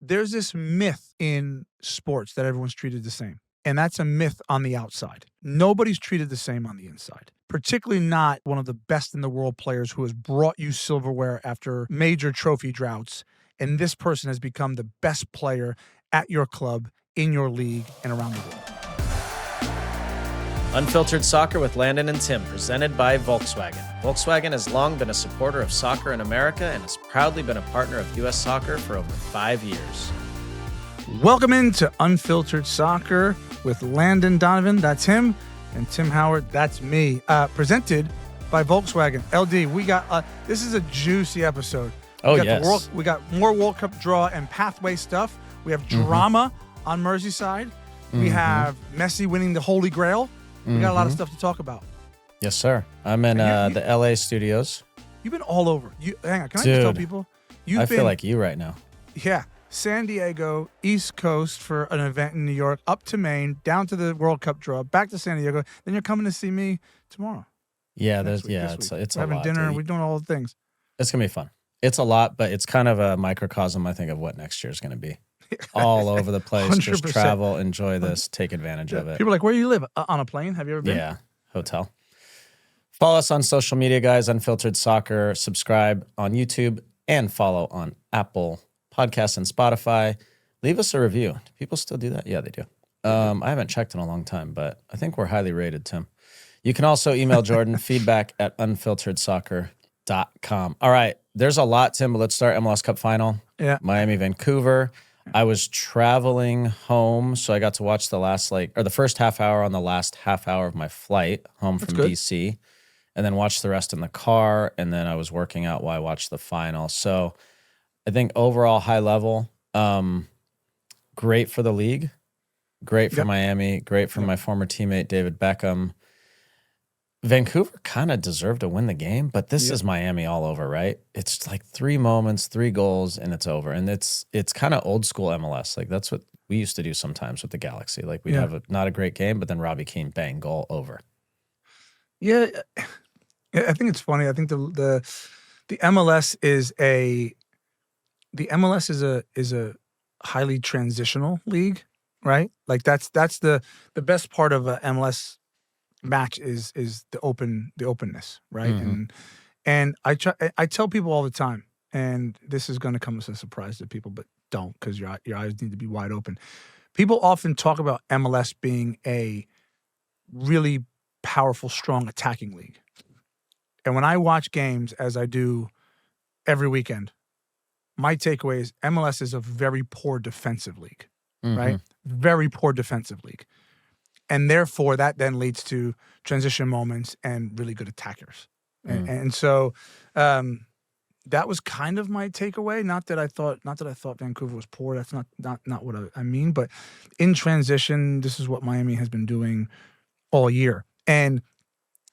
there's this myth in sports that everyone's treated the same. And that's a myth on the outside. Nobody's treated the same on the inside, particularly not one of the best in the world players who has brought you silverware after major trophy droughts. And this person has become the best player at your club, in your league, and around the world. Unfiltered Soccer with Landon and Tim, presented by Volkswagen. Volkswagen has long been a supporter of soccer in America and has proudly been a partner of U.S. Soccer for over 5 years. Welcome into Unfiltered Soccer with Landon Donovan, that's him, and Tim Howard, that's me. Presented by Volkswagen. LD, we got this is a juicy episode. Yes. We got more World Cup draw and pathway stuff. We have drama on Merseyside. We have Messi winning the Holy Grail. We got a lot of stuff to talk about. Yes, sir. I'm in the LA studios. You've been all over. Hang on, can I Dude, just tell people? I feel like you right now. Yeah. San Diego, East Coast for an event in New York, up to Maine, down to the World Cup draw, back to San Diego. Then you're coming to see me tomorrow. Yeah, it's a we're having lot. dinner. Dude. We're doing all the things. It's going to be fun. It's a lot, but it's kind of a microcosm, I think, of what next year is going to be. All over the place. 100%. Just travel, enjoy this, take advantage of it. People are like, where do you live? On a plane? Have you ever been? Yeah, hotel. Follow us on social media, guys. Unfiltered Soccer. Subscribe on YouTube and follow on Apple Podcasts and Spotify. Leave us a review. Do people still do that? Yeah, they do. I haven't checked in a long time, but I think we're highly rated, Tim. You can also email Jordan, feedback@unfilteredsoccer.com. All right, there's a lot, Tim, but let's start MLS Cup Final. Yeah. Miami, Vancouver. I was traveling home, so I got to watch the first half hour on the last half hour of my flight home from DC, and then watched the rest in the car, and then I was working out while I watched the final. So I think overall high level, great for the league, great for Miami, great for my former teammate David Beckham. Vancouver kind of deserved to win the game, but this is Miami all over, right? It's like 3 moments, 3 goals, and it's over. And it's kind of old school MLS. Like that's what we used to do sometimes with the Galaxy. Like we'd have not a great game, but then Robbie Keane, bang, goal, over. Yeah, I think it's funny. I think the MLS is a highly transitional league, right? Like that's the best part of a MLS match is the openness, right? And I tell people all the time, and this is going to come as a surprise to people, but don't, because your eyes need to be wide open. People often talk about MLS being a really powerful, strong attacking league, and when I watch games, as I do every weekend, my takeaway is MLS is a very poor defensive league, right? Very poor defensive league. And therefore, that then leads to transition moments and really good attackers. And so that was kind of my takeaway. Not that I thought Vancouver was poor. That's not what I mean. But in transition, this is what Miami has been doing all year. And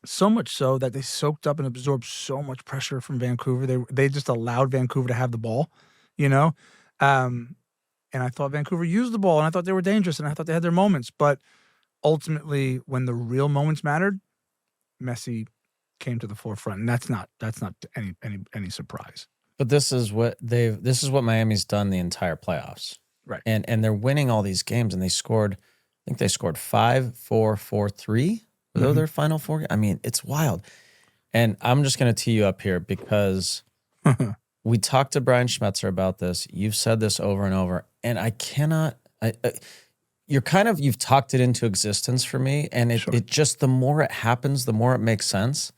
so much so that they soaked up and absorbed so much pressure from Vancouver. They just allowed Vancouver to have the ball, you know? And I thought Vancouver used the ball, and I thought they were dangerous, and I thought they had their moments. But ultimately, when the real moments mattered, Messi came to the forefront, and that's not any surprise. But this is what Miami's done the entire playoffs, right? And they're winning all these games, and I think they scored 5, 4, 4, 3. Were those their final 4? I mean, it's wild. And I'm just going to tee you up here because we talked to Brian Schmetzer about this. You've said this over and over, and I cannot. You've talked it into existence for me, and it just, the more it happens, the more it makes sense.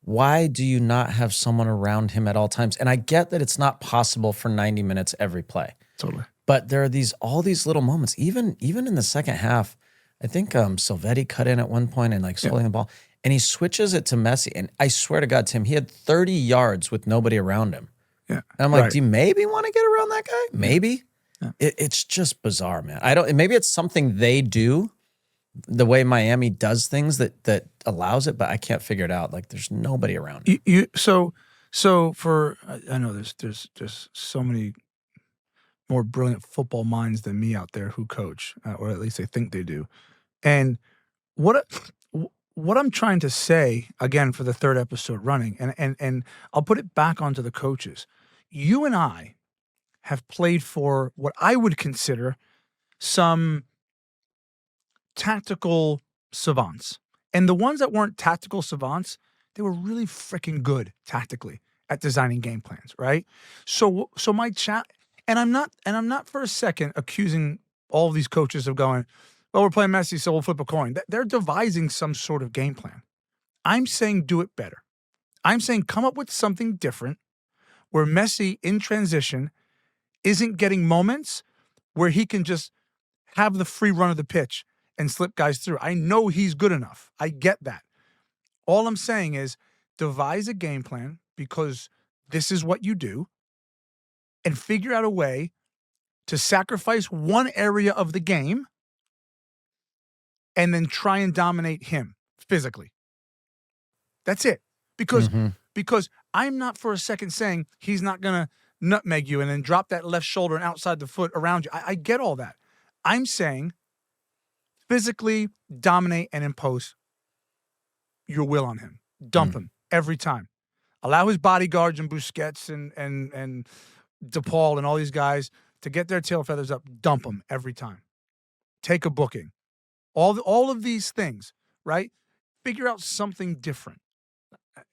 Why do you not have someone around him at all times? And I get that it's not possible for 90 minutes every play. Totally. But there are all these little moments, even in the second half. I think Silvetti cut in at one point and holding the ball, and he switches it to Messi. And I swear to God, Tim, he had 30 yards with nobody around him. Yeah. And I'm like, do you maybe want to get around that guy? Maybe. Yeah. It's just bizarre, man. Maybe it's something they do, the way Miami does things that allows it, but I can't figure it out. Like there's nobody around. So I know there's just so many more brilliant football minds than me out there who coach, or at least they think they do. And what I'm trying to say, again, for the 3rd episode running, and I'll put it back onto the coaches. You and I have played for what I would consider some tactical savants. And the ones that weren't tactical savants, they were really freaking good tactically at designing game plans, right? So my chat, and I'm not for a second accusing all of these coaches of going, well, we're playing Messi, so we'll flip a coin. They're devising some sort of game plan. I'm saying do it better. I'm saying come up with something different where Messi in transition isn't getting moments where he can just have the free run of the pitch and slip guys through. I know he's good enough. I get that. All I'm saying is devise a game plan because this is what you do and figure out a way to sacrifice one area of the game and then try and dominate him physically. That's it. Because I'm not for a second saying he's not going to nutmeg you and then drop that left shoulder and outside the foot around you. I get all that. I'm saying physically dominate and impose your will on him. Dump him every time. Allow his bodyguards and Busquets and DePaul and all these guys to get their tail feathers up. Dump them every time. Take a booking. All of these things, right? Figure out something different.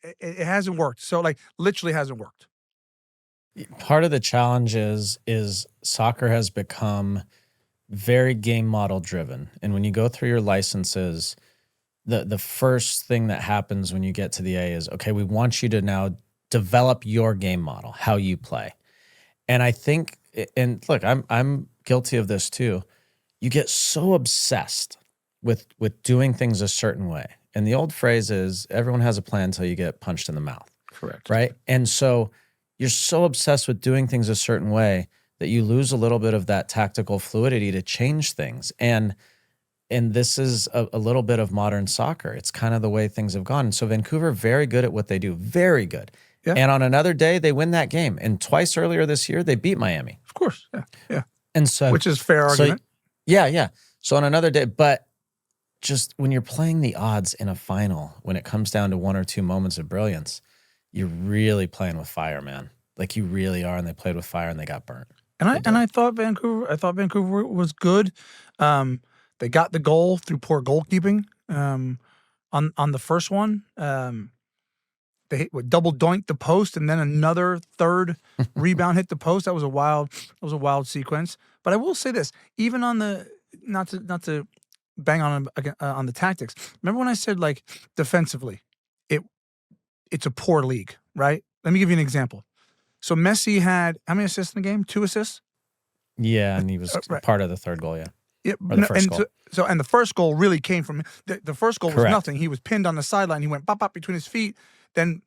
It hasn't worked. So, like, literally hasn't worked. Part of the challenge is soccer has become very game model driven. And when you go through your licenses, the first thing that happens when you get to the A is, okay, we want you to now develop your game model, how you play. And I think, and look, I'm guilty of this too. You get so obsessed with doing things a certain way. And the old phrase is, everyone has a plan until you get punched in the mouth. Correct. Right? And so you're so obsessed with doing things a certain way that you lose a little bit of that tactical fluidity to change things. And this is a little bit of modern soccer. It's kind of the way things have gone. And so Vancouver, very good at what they do. Very good. Yeah. And on another day, they win that game. And twice earlier this year, they beat Miami. Of course. Yeah. Yeah. And so, which is fair argument. Yeah. So on another day, but just when you're playing the odds in a final, when it comes down to one or two moments of brilliance, you're really playing with fire, man. Like you really are. And they played with fire and they got burnt. And I thought Vancouver was good. They got the goal through poor goalkeeping. On the first one, they double doinked the post, and then another third rebound hit the post. That was a wild sequence. But I will say this: even on the not to bang on the tactics. Remember when I said like defensively, it's a poor league, right? Let me give you an example. So Messi had how many assists in the game? 2 assists. Yeah, and he was part of the third goal. Yeah. Yeah, or the first goal. And the first goal really came from the first goal. Correct. Was nothing. He was pinned on the sideline. He went pop between his feet, then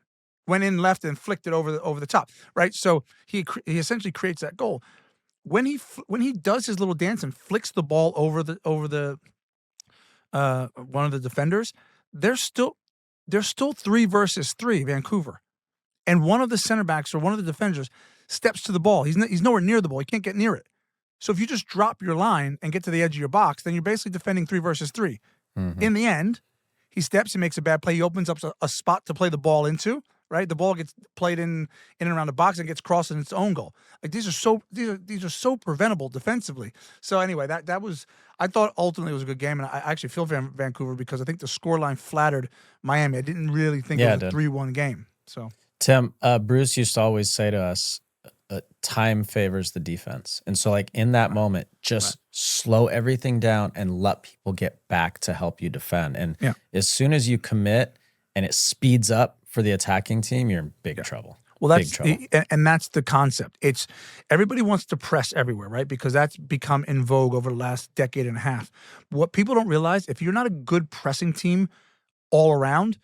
went in left and flicked it over the top. Right. So he essentially creates that goal. When he does his little dance and flicks the ball over the one of the defenders, they're still 3 versus 3 Vancouver, and one of the center backs or one of the defenders steps to the ball. He's nowhere near the ball. He can't get near it. So if you just drop your line and get to the edge of your box, then you're basically defending 3 versus 3. Mm-hmm. In the end, he steps, he makes a bad play, he opens up a spot to play the ball into, right? The ball gets played in and around the box and gets crossed in its own goal. Like these are so preventable defensively. So anyway, that was, I thought ultimately it was a good game, and I actually feel for Vancouver because I think the scoreline flattered Miami. I didn't really think it was a 3-1 game. So Tim, Bruce used to always say to us, time favors the defense. And so like in that moment, just slow everything down and let people get back to help you defend. And as soon as you commit and it speeds up for the attacking team, you're in big trouble. Well, that's the concept. It's everybody wants to press everywhere, right? Because that's become in vogue over the last decade and a half. What people don't realize, if you're not a good pressing team all around,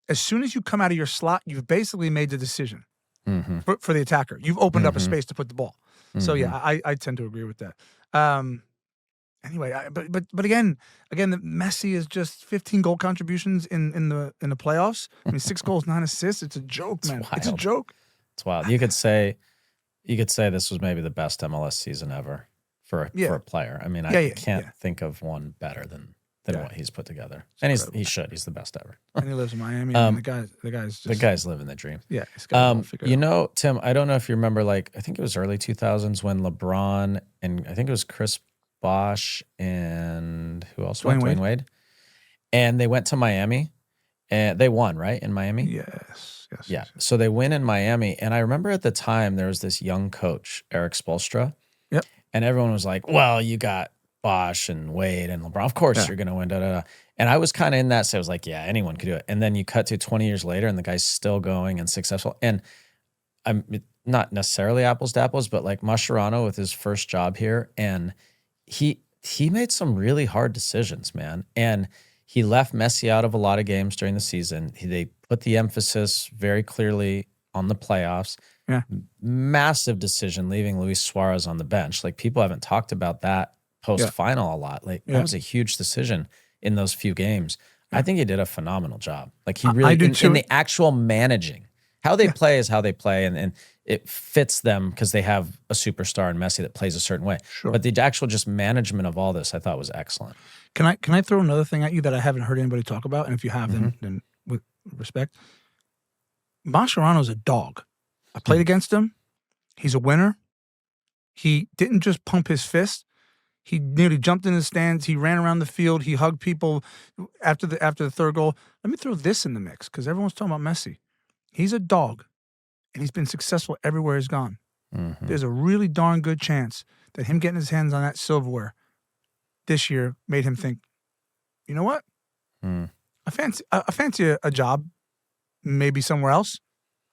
as soon as you come out of your slot, you've basically made the decision. Mm-hmm. For the attacker. You've opened up a space to put the ball. Mm-hmm. So yeah, I tend to agree with that. Anyway, but again, the Messi is just 15 goal contributions in the playoffs. I mean, 6 goals, 9 assists. It's a joke, man. Wild. It's a joke. It's wild. You could say this was maybe the best MLS season ever for a player. I mean, I can't think of one better than than what he's put together. And he should. He's the best ever. And he lives in Miami. And the guy's living the dream. Yeah. He's got it figured out. Tim, I don't know if you remember, like, I think it was early 2000s when LeBron and I think it was Chris Bosh and who else? Dwayne Wade. And they went to Miami and they won, right? In Miami? Yes. Yeah. So they win in Miami. And I remember at the time there was this young coach, Eric Spoelstra. Yep. And everyone was like, well, you got Bosh and Wade and LeBron. Of course you're going to win. Da, da, da. And I was kind of in that. So I was like, yeah, anyone could do it. And then you cut to 20 years later and the guy's still going and successful. And I'm not necessarily apples to apples, but like Mascherano with his first job here. And he made some really hard decisions, man. And he left Messi out of a lot of games during the season. They put the emphasis very clearly on the playoffs. Yeah. Massive decision leaving Luis Suarez on the bench. Like people haven't talked about that post-final a lot. Like that was a huge decision in those few games. I think he did a phenomenal job. Like he really, in the actual managing. How they play is how they play, and it fits them because they have a superstar in Messi that plays a certain way. Sure. But the actual just management of all this, I thought was excellent. Can I throw another thing at you that I haven't heard anybody talk about? And if you have, then with respect, Mascherano's a dog. I played against him. He's a winner. He didn't just pump his fist. He nearly jumped in the stands. He ran around the field. He hugged people after the third goal. Let me throw this in the mix because everyone's talking about Messi. He's a dog, and he's been successful everywhere he's gone. Mm-hmm. There's a really darn good chance that him getting his hands on that silverware this year made him think, you know what? I fancy a job maybe somewhere else.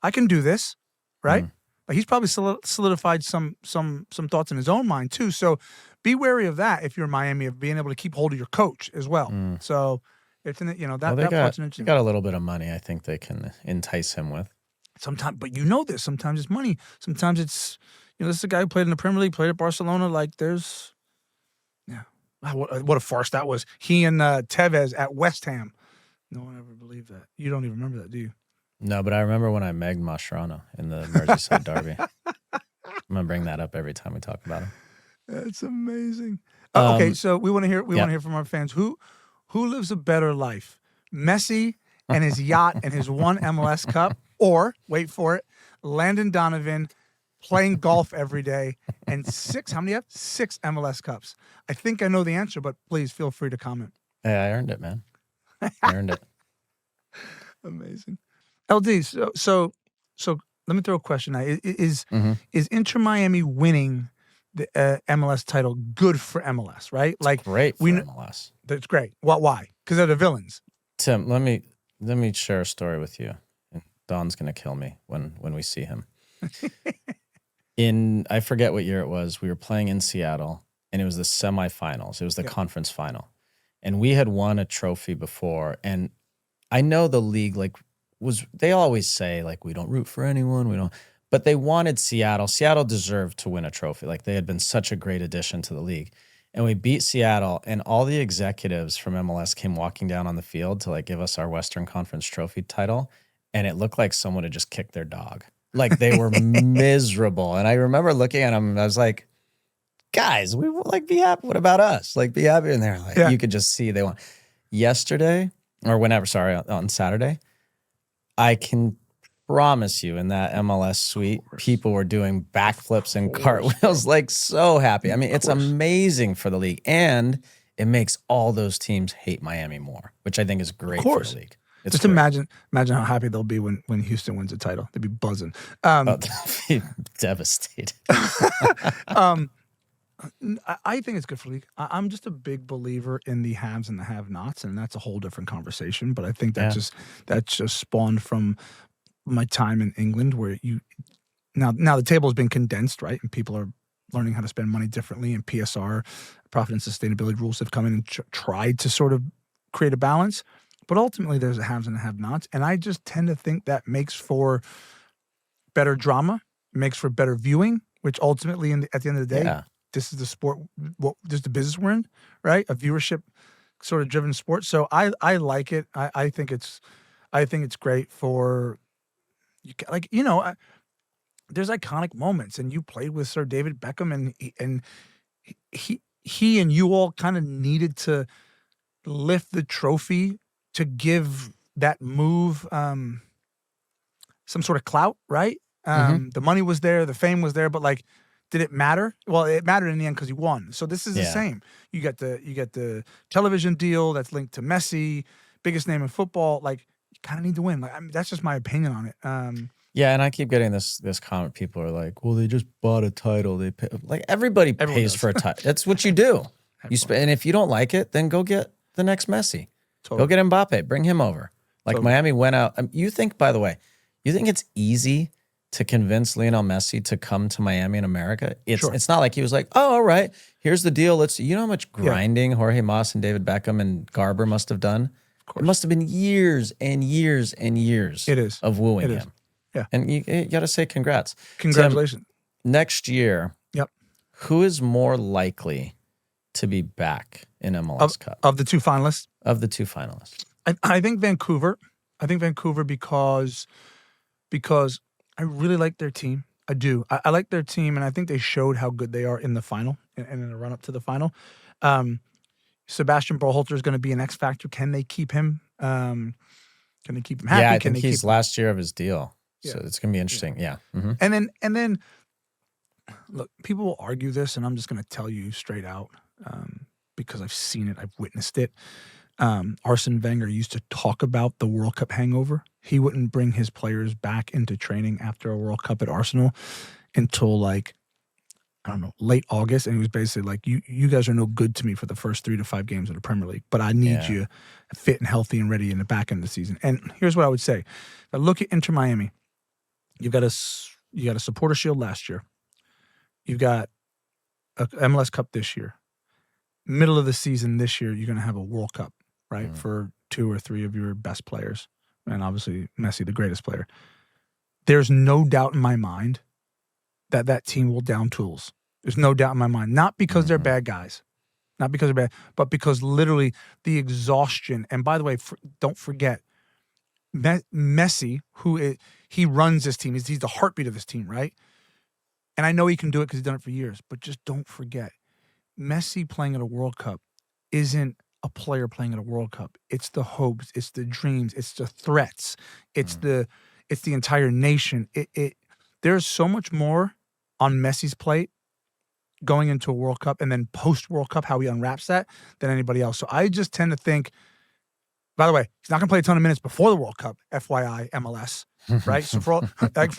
I can do this, right? But he's probably solidified some thoughts in his own mind too. So be wary of that if you're Miami, of being able to keep hold of your coach as well. So it's that part's an interesting. They got a little bit of money. I think they can entice him with. Sometimes, but this. Sometimes it's money. Sometimes it's this is a guy who played in the Premier League, played at Barcelona. Like there's, what a farce that was. He and Tevez at West Ham. No one ever believed that. You don't even remember that, do you? No, but I remember when I megged Mascherano in the Merseyside derby. I'm gonna bring that up every time we talk about him. That's amazing. Okay, so we want to hear from our fans. Who lives a better life, Messi and his yacht and his one MLS Cup, or wait for it, Landon Donovan playing golf every day and how many have 6 MLS Cups? I think I know the answer, but please feel free to comment. Hey, I earned it, man. I earned it. Amazing. LD, so let me throw a question out. Is Inter Miami winning the MLS title good for MLS, right? It's great for MLS. That's great. Why? Because they're the villains. Tim, let me share a story with you. Don's gonna kill me when we see him. I forget what year it was. We were playing in Seattle, and it was the semifinals. It was the conference final, and we had won a trophy before. And I know the league they always say we don't root for anyone, but they wanted Seattle. Seattle deserved to win a trophy. They had been such a great addition to the league. And we beat Seattle, and all the executives from MLS came walking down on the field to give us our Western Conference trophy title. And it looked like someone had just kicked their dog. They were miserable. And I remember looking at them, and I was like, guys, we be happy. What about us? Be happy. And they're you could just see they want. Yesterday, or whenever, on Saturday, I can promise you in that MLS suite, people were doing backflips and cartwheels, so happy. I mean, it's amazing for the league. And it makes all those teams hate Miami more, which I think is great for the league. It's just imagine how happy they'll be when Houston wins a title. They'd be buzzing. They'll be devastated. I think it's good for the league. I'm just a big believer in the haves and the have-nots, and that's a whole different conversation. But I think that just spawned from my time in England, where now the table has been condensed, right, and people are learning how to spend money differently, and PSR, profit and sustainability rules, have come in and tried to sort of create a balance. But ultimately, there's a haves and a have-nots, and I just tend to think that makes for better drama, makes for better viewing, which ultimately, at the end of the day, this is the sport, this is the business we're in, right? A viewership sort of driven sport. So I like it. I think it's great for there's iconic moments, and you played with Sir David Beckham, and he and you all kind of needed to lift the trophy to give that move some sort of clout, right? The money was there, the fame was there, but like, did it matter? Well, it mattered in the end because you won. So this is the same. You get the television deal that's linked to Messi, biggest name in football. Like, you kind of need to win. Like, I mean, that's just my opinion on it. Yeah, and I keep getting this comment. People are like, "Well, they just bought a title. They pay. Like everybody pays for a title. That's what you do. And if you don't like it, then go get the next Messi. Totally. Go get Mbappe. Bring him over. Like Miami went out. You think, by the way, you think it's easy to convince Lionel Messi to come to Miami in America? It's not like he was like, "Oh, all right, here's the deal. You know how much grinding Jorge Mas and David Beckham and Garber must have done? It must have been years and years and years of wooing him. Yeah. And you got to say congrats. Congratulations. Tim, next year, who is more likely to be back in MLS Cup? Of the two finalists? Of the two finalists. I think Vancouver. I think Vancouver because I really like their team. I do. I like their team, and I think they showed how good they are in the final and in the run-up to the final. Sebastian Berhalter is going to be an X factor. Can they keep him? Can they keep him happy? Yeah, I think he's last year of his deal. So it's going to be interesting. Yeah. And then, look, people will argue this, and I'm just going to tell you straight out because I've seen it. I've witnessed it. Arsene Wenger used to talk about the World Cup hangover. He wouldn't bring his players back into training after a World Cup at Arsenal until like, I don't know, late August. And he was basically like, you guys are no good to me for the first 3 to 5 games of the Premier League, but I need you fit and healthy and ready in the back end of the season. And here's what I would say. If I look at Inter Miami, you got a supporter shield last year. You've got a MLS Cup this year. Middle of the season this year, you're going to have a World Cup, right? For 2 or 3 of your best players. And obviously Messi, the greatest player. There's no doubt in my mind that team will down tools. There's no doubt in my mind. Not because they're bad guys. Not because they're bad, but because literally the exhaustion. And by the way, don't forget, Messi, he runs this team. He's the heartbeat of this team, right? And I know he can do it because he's done it for years. But just don't forget, Messi playing at a World Cup isn't a player playing at a World Cup. It's the hopes, it's the dreams, it's the threats, it's the entire nation. There's so much more on Messi's plate going into a World Cup and then post World Cup, how he unwraps that, than anybody else. So I just tend to think. By the way, he's not going to play a ton of minutes before the World Cup. FYI, MLS, right? So for all, like,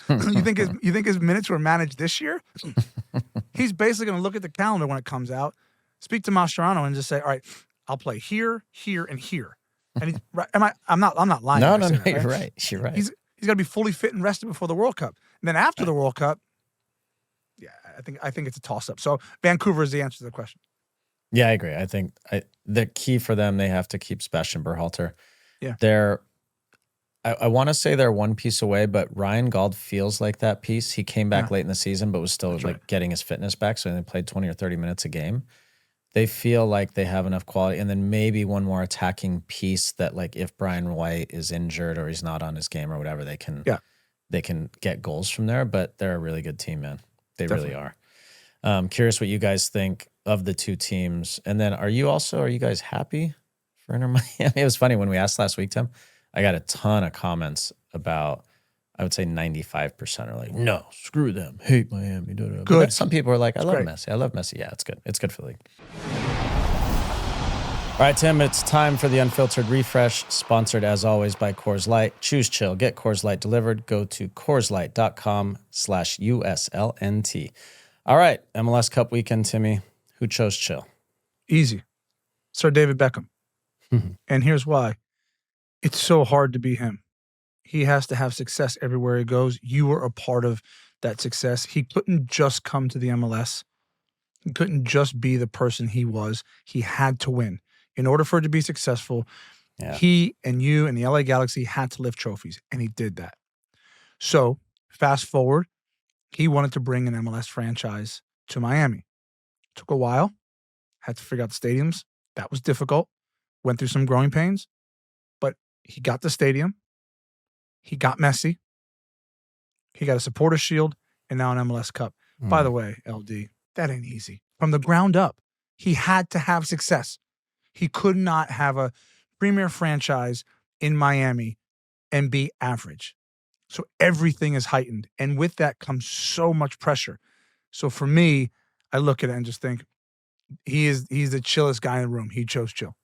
you think his minutes were managed this year? He's basically going to look at the calendar when it comes out, speak to Mascherano, and just say, "All right, I'll play here, here, and here." And he's right. I'm not lying. No, that, you're right. You're right. He's got to be fully fit and rested before the World Cup. And then after the World Cup, I think it's a toss up. So Vancouver is the answer to the question. Yeah, I agree. I think the key for them, they have to keep Sebastian Berhalter. Yeah. I want to say they're one piece away, but Ryan Gauld feels like that piece. He came back late in the season, but was still getting his fitness back. So they played 20 or 30 minutes a game. They feel like they have enough quality. And then maybe one more attacking piece that, like, if Brian White is injured or he's not on his game or whatever, they can get goals from there. But they're a really good team, man. They really are. Curious what you guys think of the two teams. And then are you guys happy for Inter Miami? It was funny when we asked last week, Tim, I got a ton of comments about, I would say 95% are like, no, screw them, hate Miami. Good. But some people are like, I love Messi. Yeah, it's good. It's good for the league. All right, Tim, it's time for the Unfiltered Refresh, sponsored as always by Coors Light. Choose chill. Get Coors Light delivered. Go to CoorsLight.com/USLNT. All right, MLS Cup weekend, Timmy. Who chose chill? Easy. Sir David Beckham. And here's why. It's so hard to be him. He has to have success everywhere he goes. You were a part of that success. He couldn't just come to the MLS. He couldn't just be the person he was. He had to win. In order for it to be successful, he and you and the LA Galaxy had to lift trophies, and he did that. So, fast forward, he wanted to bring an MLS franchise to Miami. Took a while. Had to figure out the stadiums. That was difficult. Went through some growing pains. But he got the stadium. He got Messi. He got a supporter shield and now an MLS Cup. By the way, LD, that ain't easy. From the ground up, he had to have success. He could not have a premier franchise in Miami and be average. So everything is heightened. And with that comes so much pressure. So for me, I look at it and just think he's the chillest guy in the room. He chose chill.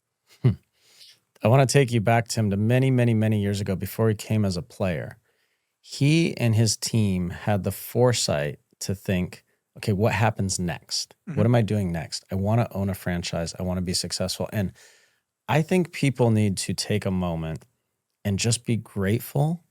I want to take you back, Tim, to many, many, many years ago before he came as a player. He and his team had the foresight to think, okay, what happens next? What am I doing next? I want to own a franchise. I want to be successful. And I think people need to take a moment and just be grateful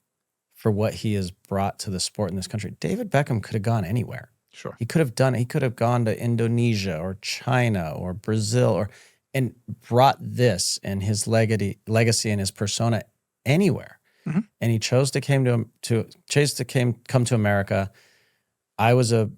for what he has brought to the sport in this country. David Beckham could have gone anywhere. Sure. He could have gone to Indonesia or China or Brazil and brought this and his legacy and his persona anywhere. And he chose to come to America. I was a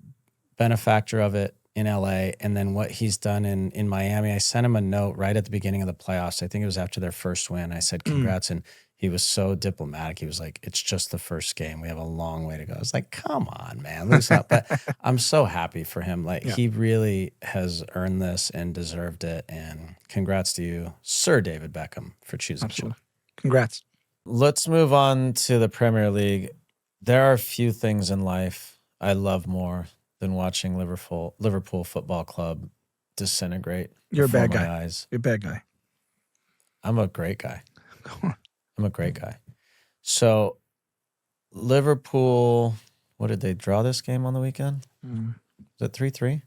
benefactor of it in LA, and then what he's done in Miami. I sent him a note right at the beginning of the playoffs. I think it was after their first win. I said, congrats. And he was so diplomatic. He was like, it's just the first game. We have a long way to go. I was like, come on, man, loosen up. But I'm so happy for him. Like, he really has earned this and deserved it. And congrats to you, Sir David Beckham, for choosing chill. Congrats. Let's move on to the Premier League. There are few things in life I love more than watching Liverpool Football Club disintegrate. You're a bad before guy. my eyes. You're a bad guy. I'm a great guy. I'm a great guy. So Liverpool, what did they draw this game on the weekend? Is it 3-3?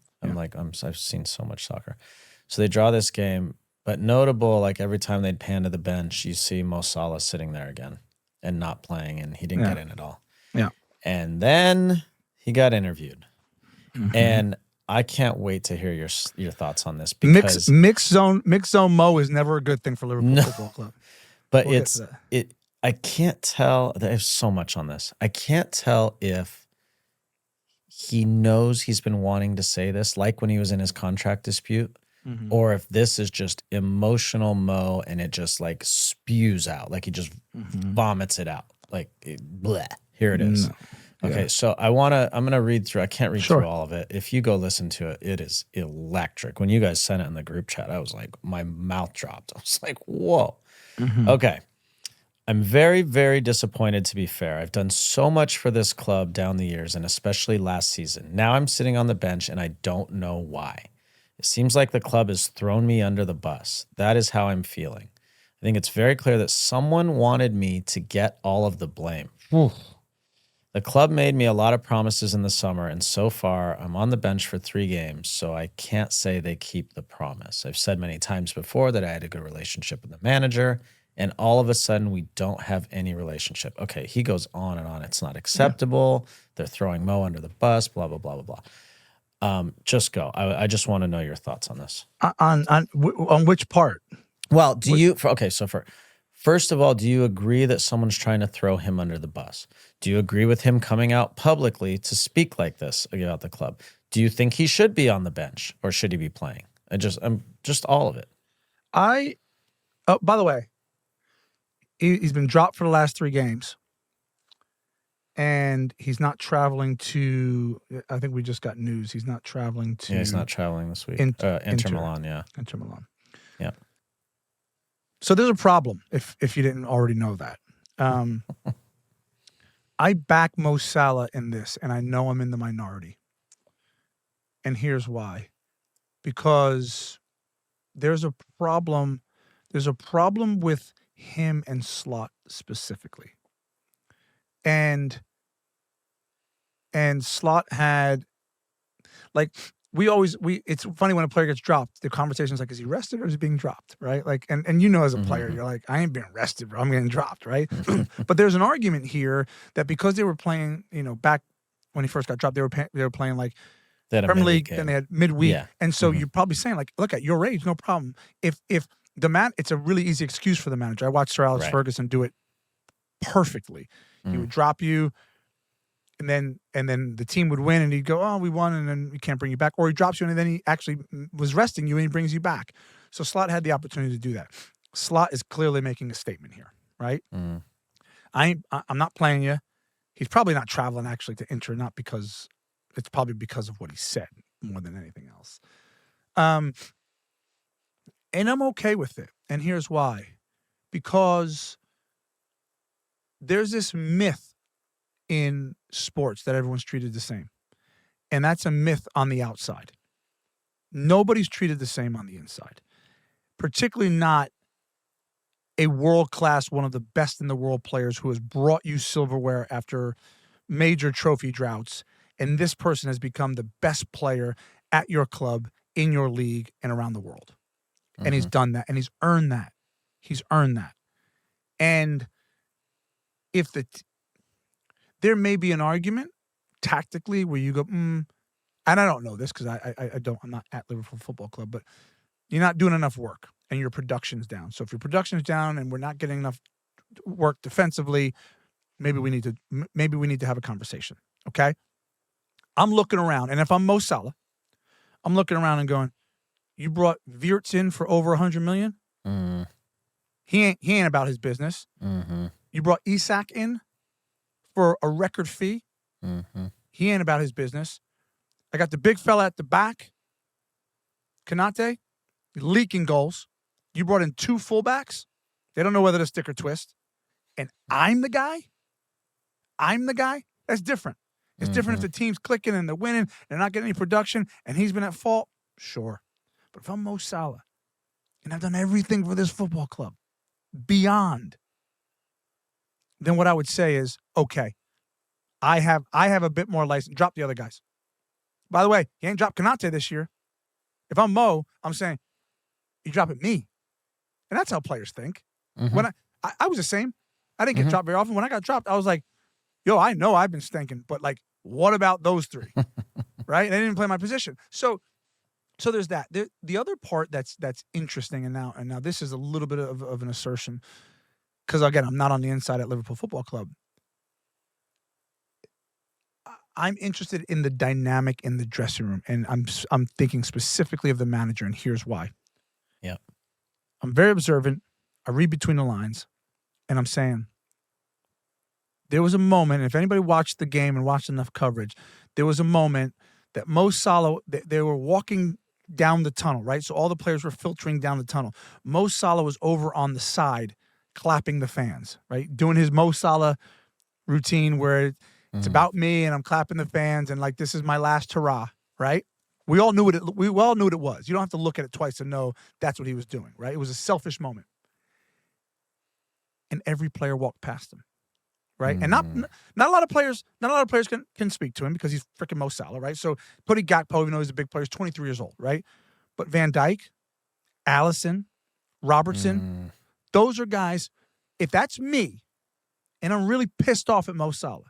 I've seen so much soccer. So they draw this game, but notable, like every time they'd pan to the bench, you see Mo Salah sitting there again and not playing, and he didn't get in at all. Yeah. And then he got interviewed. And I can't wait to hear your thoughts on this, because mixed zone Mo is never a good thing for Liverpool Football Club. But I can't tell. There's so much on this. I can't tell if he knows he's been wanting to say this, like when he was in his contract dispute, or if this is just emotional Mo and it just like spews out, like he just vomits it out, like bleh, here it is. Okay, so I'm gonna read through. I can't read through all of it. If you go listen to it, it is electric. When you guys sent it in the group chat, I was like, my mouth dropped. I was like, whoa. Okay. I'm very, very disappointed, to be fair. I've done so much for this club down the years, and especially last season. Now I'm sitting on the bench, and I don't know why. It seems like the club has thrown me under the bus. That is how I'm feeling. I think it's very clear that someone wanted me to get all of the blame. The club made me a lot of promises in the summer, and so far I'm on the bench for 3 games, so I can't say they keep the promise. I've said many times before that I had a good relationship with the manager, and all of a sudden we don't have any relationship. Okay, he goes on and on. It's not acceptable. They're throwing Mo under the bus, blah, blah, blah, blah, blah. Just go. I just want to know your thoughts on this. On which part? Well, first of all, do you agree that someone's trying to throw him under the bus? Do you agree with him coming out publicly to speak like this about the club? Do you think he should be on the bench, or should he be playing? I'm just all of it. By the way, he's been dropped for the last 3 games. And he's not traveling to, I think we just got news. He's not traveling to. Yeah, he's not traveling this week. Inter Milan, yeah. Inter Milan. Yeah. So there's a problem, if you didn't already know that. I back Mo Salah in this, and I know I'm in the minority. And here's why. Because there's a problem. There's a problem with him and Slot specifically. And Slot had, like, it's funny when a player gets dropped, the conversation is like, is he rested or is he being dropped, right? Like, and you know, as a player, you're like, I ain't being rested, bro. I'm getting dropped, right? But there's an argument here that because they were playing, back when he first got dropped, they were playing like Premier League, then they had midweek, and so you're probably saying like, look, at your age, no problem. If it's a really easy excuse for the manager. I watched Sir Alex Ferguson do it perfectly. He would drop you, and then the team would win, and he'd go, oh, we won, and then we can't bring you back. Or he drops you, and then he actually was resting you, and he brings you back. So Slot had the opportunity to do that. Slot is clearly making a statement here, right? I'm not playing you. He's probably not traveling actually to Inter, it's probably because of what he said more than anything else. And I'm okay with it. And here's why. Because there's this myth in sports that everyone's treated the same. And that's a myth on the outside. Nobody's treated the same on the inside. Particularly not a world-class, one of the best in the world players who has brought you silverware after major trophy droughts. And this person has become the best player at your club, in your league, and around the world. Mm-hmm. And he's done that. And he's earned that. He's earned that. And if there may be an argument tactically where you go, and I don't know this because I'm not at Liverpool Football Club, but you're not doing enough work and your production's down. So if your production's down and we're not getting enough work defensively, maybe we need to have a conversation. Okay? I'm looking around, and if I'm Mo Salah, I'm looking around and going, you brought Wirtz in for over $100 million? Mm. He ain't about his business. Mm-hmm. You brought Isak in for a record fee? Mm-hmm. He ain't about his business. I got the big fella at the back, Konate, leaking goals. You brought in 2 fullbacks. They don't know whether to stick or twist. And I'm the guy? That's different. It's different if the team's clicking and they're winning and they're not getting any production and he's been at fault. Sure. But if I'm Mo Salah and I've done everything for this football club beyond, then what I would say is, okay, I have a bit more license. Drop the other guys. By the way, he ain't dropped Konate this year. If I'm Mo, I'm saying, you dropping me. And that's how players think. Mm-hmm. When I was the same. I didn't get dropped very often. When I got dropped, I was like, yo, I know I've been stinking, but like, what about those 3? Right? They didn't play my position. So there's that. The other part that's interesting, and now this is a little bit of an assertion, because again, I'm not on the inside at Liverpool Football Club. I'm interested in the dynamic in the dressing room, and I'm thinking specifically of the manager, and here's why. Yeah. I'm very observant. I read between the lines, and I'm saying there was a moment, if anybody watched the game and watched enough coverage, there was a moment that Mo Salah, they were walking down the tunnel, right? So all the players were filtering down the tunnel. Mo Salah was over on the side clapping the fans, right? Doing his Mo Salah routine where it's about me and I'm clapping the fans and like, this is my last hurrah, right? We all knew what it was. You don't have to look at it twice to know that's what he was doing, right? It was a selfish moment. And every player walked past him, right? And not a lot of players can speak to him because he's freaking Mo Salah, right? So Putty Gakpo, even though he's a big player, is 23 years old, right? But Van Dijk, Allison, Robertson, those are guys, if that's me and I'm really pissed off at Mo Salah,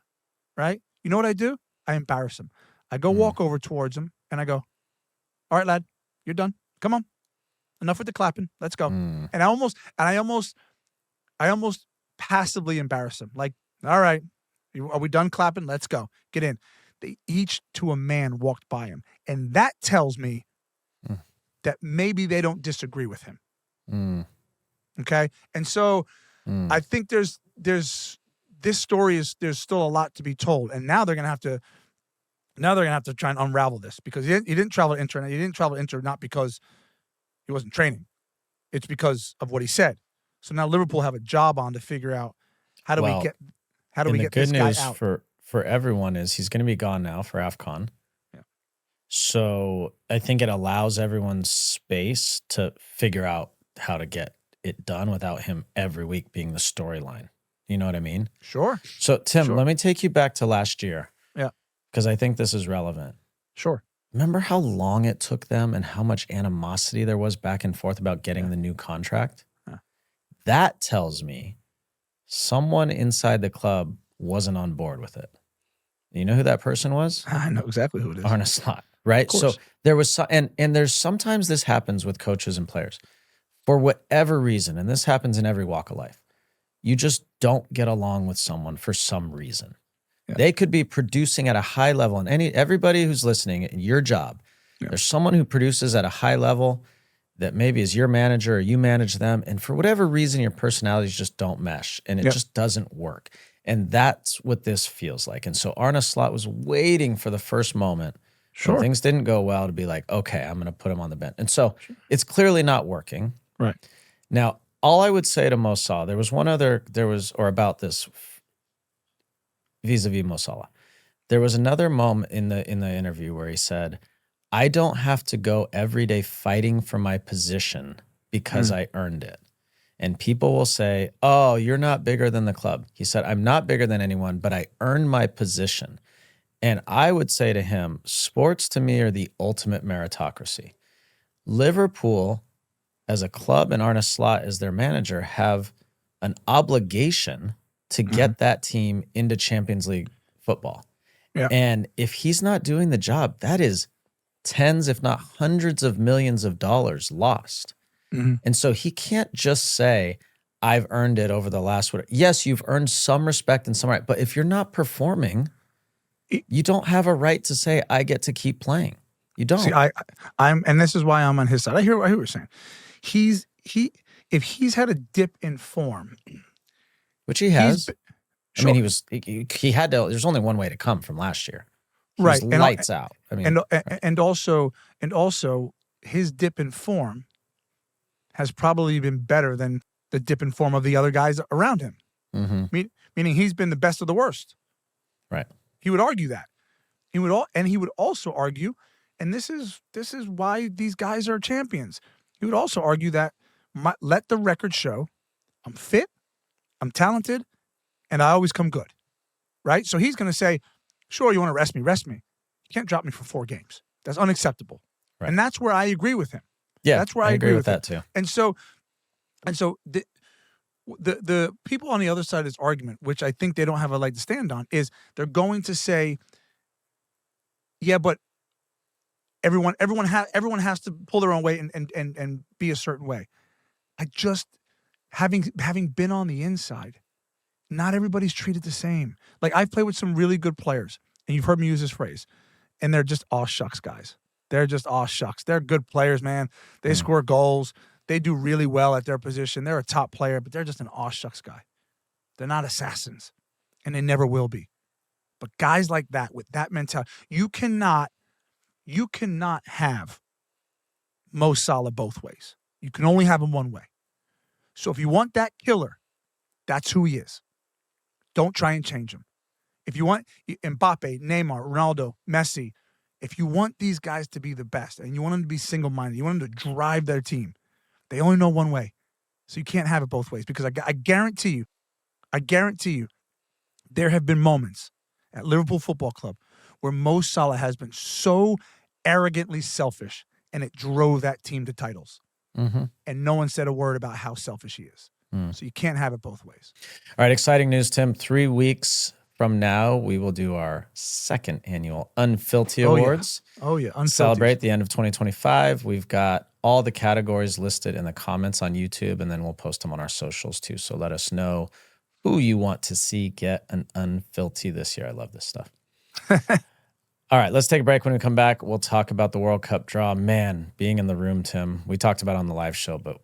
right? You know what I do? I embarrass him. I go walk over towards him and I go, all right, lad, you're done. Come on. Enough with the clapping. Let's go. And I almost passively embarrass him. Like, all right, are we done clapping? Let's go. Get in. They each to a man walked by him. And that tells me that maybe they don't disagree with him. Okay? And so I think there's this story there's still a lot to be told. And now they're going to have to try and unravel this because he didn't travel to Inter. He didn't travel to Inter not because he wasn't training. It's because of what he said. So now Liverpool have a job on to figure out how do we get this guy out. The good news for everyone is he's going to be gone now for AFCON. Yeah. So I think it allows everyone space to figure out how to get it done without him every week being the storyline. You know what I mean? Sure. So Tim, let me take you back to last year. Yeah. Because I think this is relevant. Sure. Remember how long it took them and how much animosity there was back and forth about getting the new contract? That tells me someone inside the club wasn't on board with it. You know who that person was? I know exactly who it is. Arne Slot, right? So there was and there's sometimes this happens with coaches and players. For whatever reason, and this happens in every walk of life, you just don't get along with someone for some reason. Yeah. They could be producing at a high level, and everybody who's listening, in your job, there's someone who produces at a high level that maybe is your manager or you manage them, and for whatever reason, your personalities just don't mesh, and it just doesn't work. And that's what this feels like. And so Arne Slot was waiting for the first moment Sure. When things didn't go well, to be like, okay, I'm going to put him on the bench. And so it's clearly not working. Right. Now, all I would say to Mo Salah, about this vis-a-vis Mo Salah. There was another moment in the interview where he said, I don't have to go every day fighting for my position because I earned it. And people will say, oh, you're not bigger than the club. He said, I'm not bigger than anyone, but I earned my position. And I would say to him, sports to me are the ultimate meritocracy. Liverpool, as a club, and Arne Slot as their manager, have an obligation to get that team into Champions League football. Yeah. And if he's not doing the job, that is tens, if not hundreds of millions of dollars lost. And so he can't just say, I've earned it over the last whatever. Yes, you've earned some respect and some right, but if you're not performing, you don't have a right to say, I get to keep playing. You don't. See, I'm, and this is why I'm on his side. I hear what you're saying. If he's had a dip in form, which he has. I mean, he had to. There's only one way to come from last year. He was lights out. I mean, and also his dip in form has probably been better than the dip in form of the other guys around him. Meaning he's been the best of the worst. Right. He would argue that. He would also argue, and this is why these guys are champions. He would also argue that let the record show I'm fit, I'm talented, and I always come good. Right? So he's going to say, sure, you want to rest me. You can't drop me for 4 games. That's unacceptable. Right. And that's where I agree with him. Yeah, that's where I agree with that too. And so the people on the other side of this argument, which I think they don't have a leg to stand on, is they're going to say, yeah, but everyone has to pull their own weight and be a certain way. I just having been on the inside, not everybody's treated the same. Like, I've played with some really good players, and you've heard me use this phrase, and they're just aw shucks guys. They're just aw shucks. They're good players, man. They score goals. They do really well at their position. They're a top player, but they're just an aw shucks guy. They're not assassins, and they never will be. But guys like that, with that mentality, you cannot have Mo Salah both ways. You can only have him one way. So if you want that killer, that's who he is. Don't try and change him. If you want Mbappe, Neymar, Ronaldo, Messi, if you want these guys to be the best and you want them to be single-minded, you want them to drive their team, they only know one way. So you can't have it both ways, because I guarantee you, there have been moments at Liverpool Football Club where Mo Salah has been so arrogantly selfish, and it drove that team to titles. And no one said a word about how selfish he is. So you can't have it both ways. All right, exciting news, Tim. 3 weeks from now, we will do our 2nd annual Unfiltered Awards. Oh, yeah. Celebrate the end of 2025. We've got all the categories listed in the comments on YouTube, and then we'll post them on our socials too. So let us know who you want to see get an Unfiltered this year. I love this stuff. All right, let's take a break. When we come back, we'll talk about the World Cup draw. Man, being in the room, Tim, we talked about it on the live show, but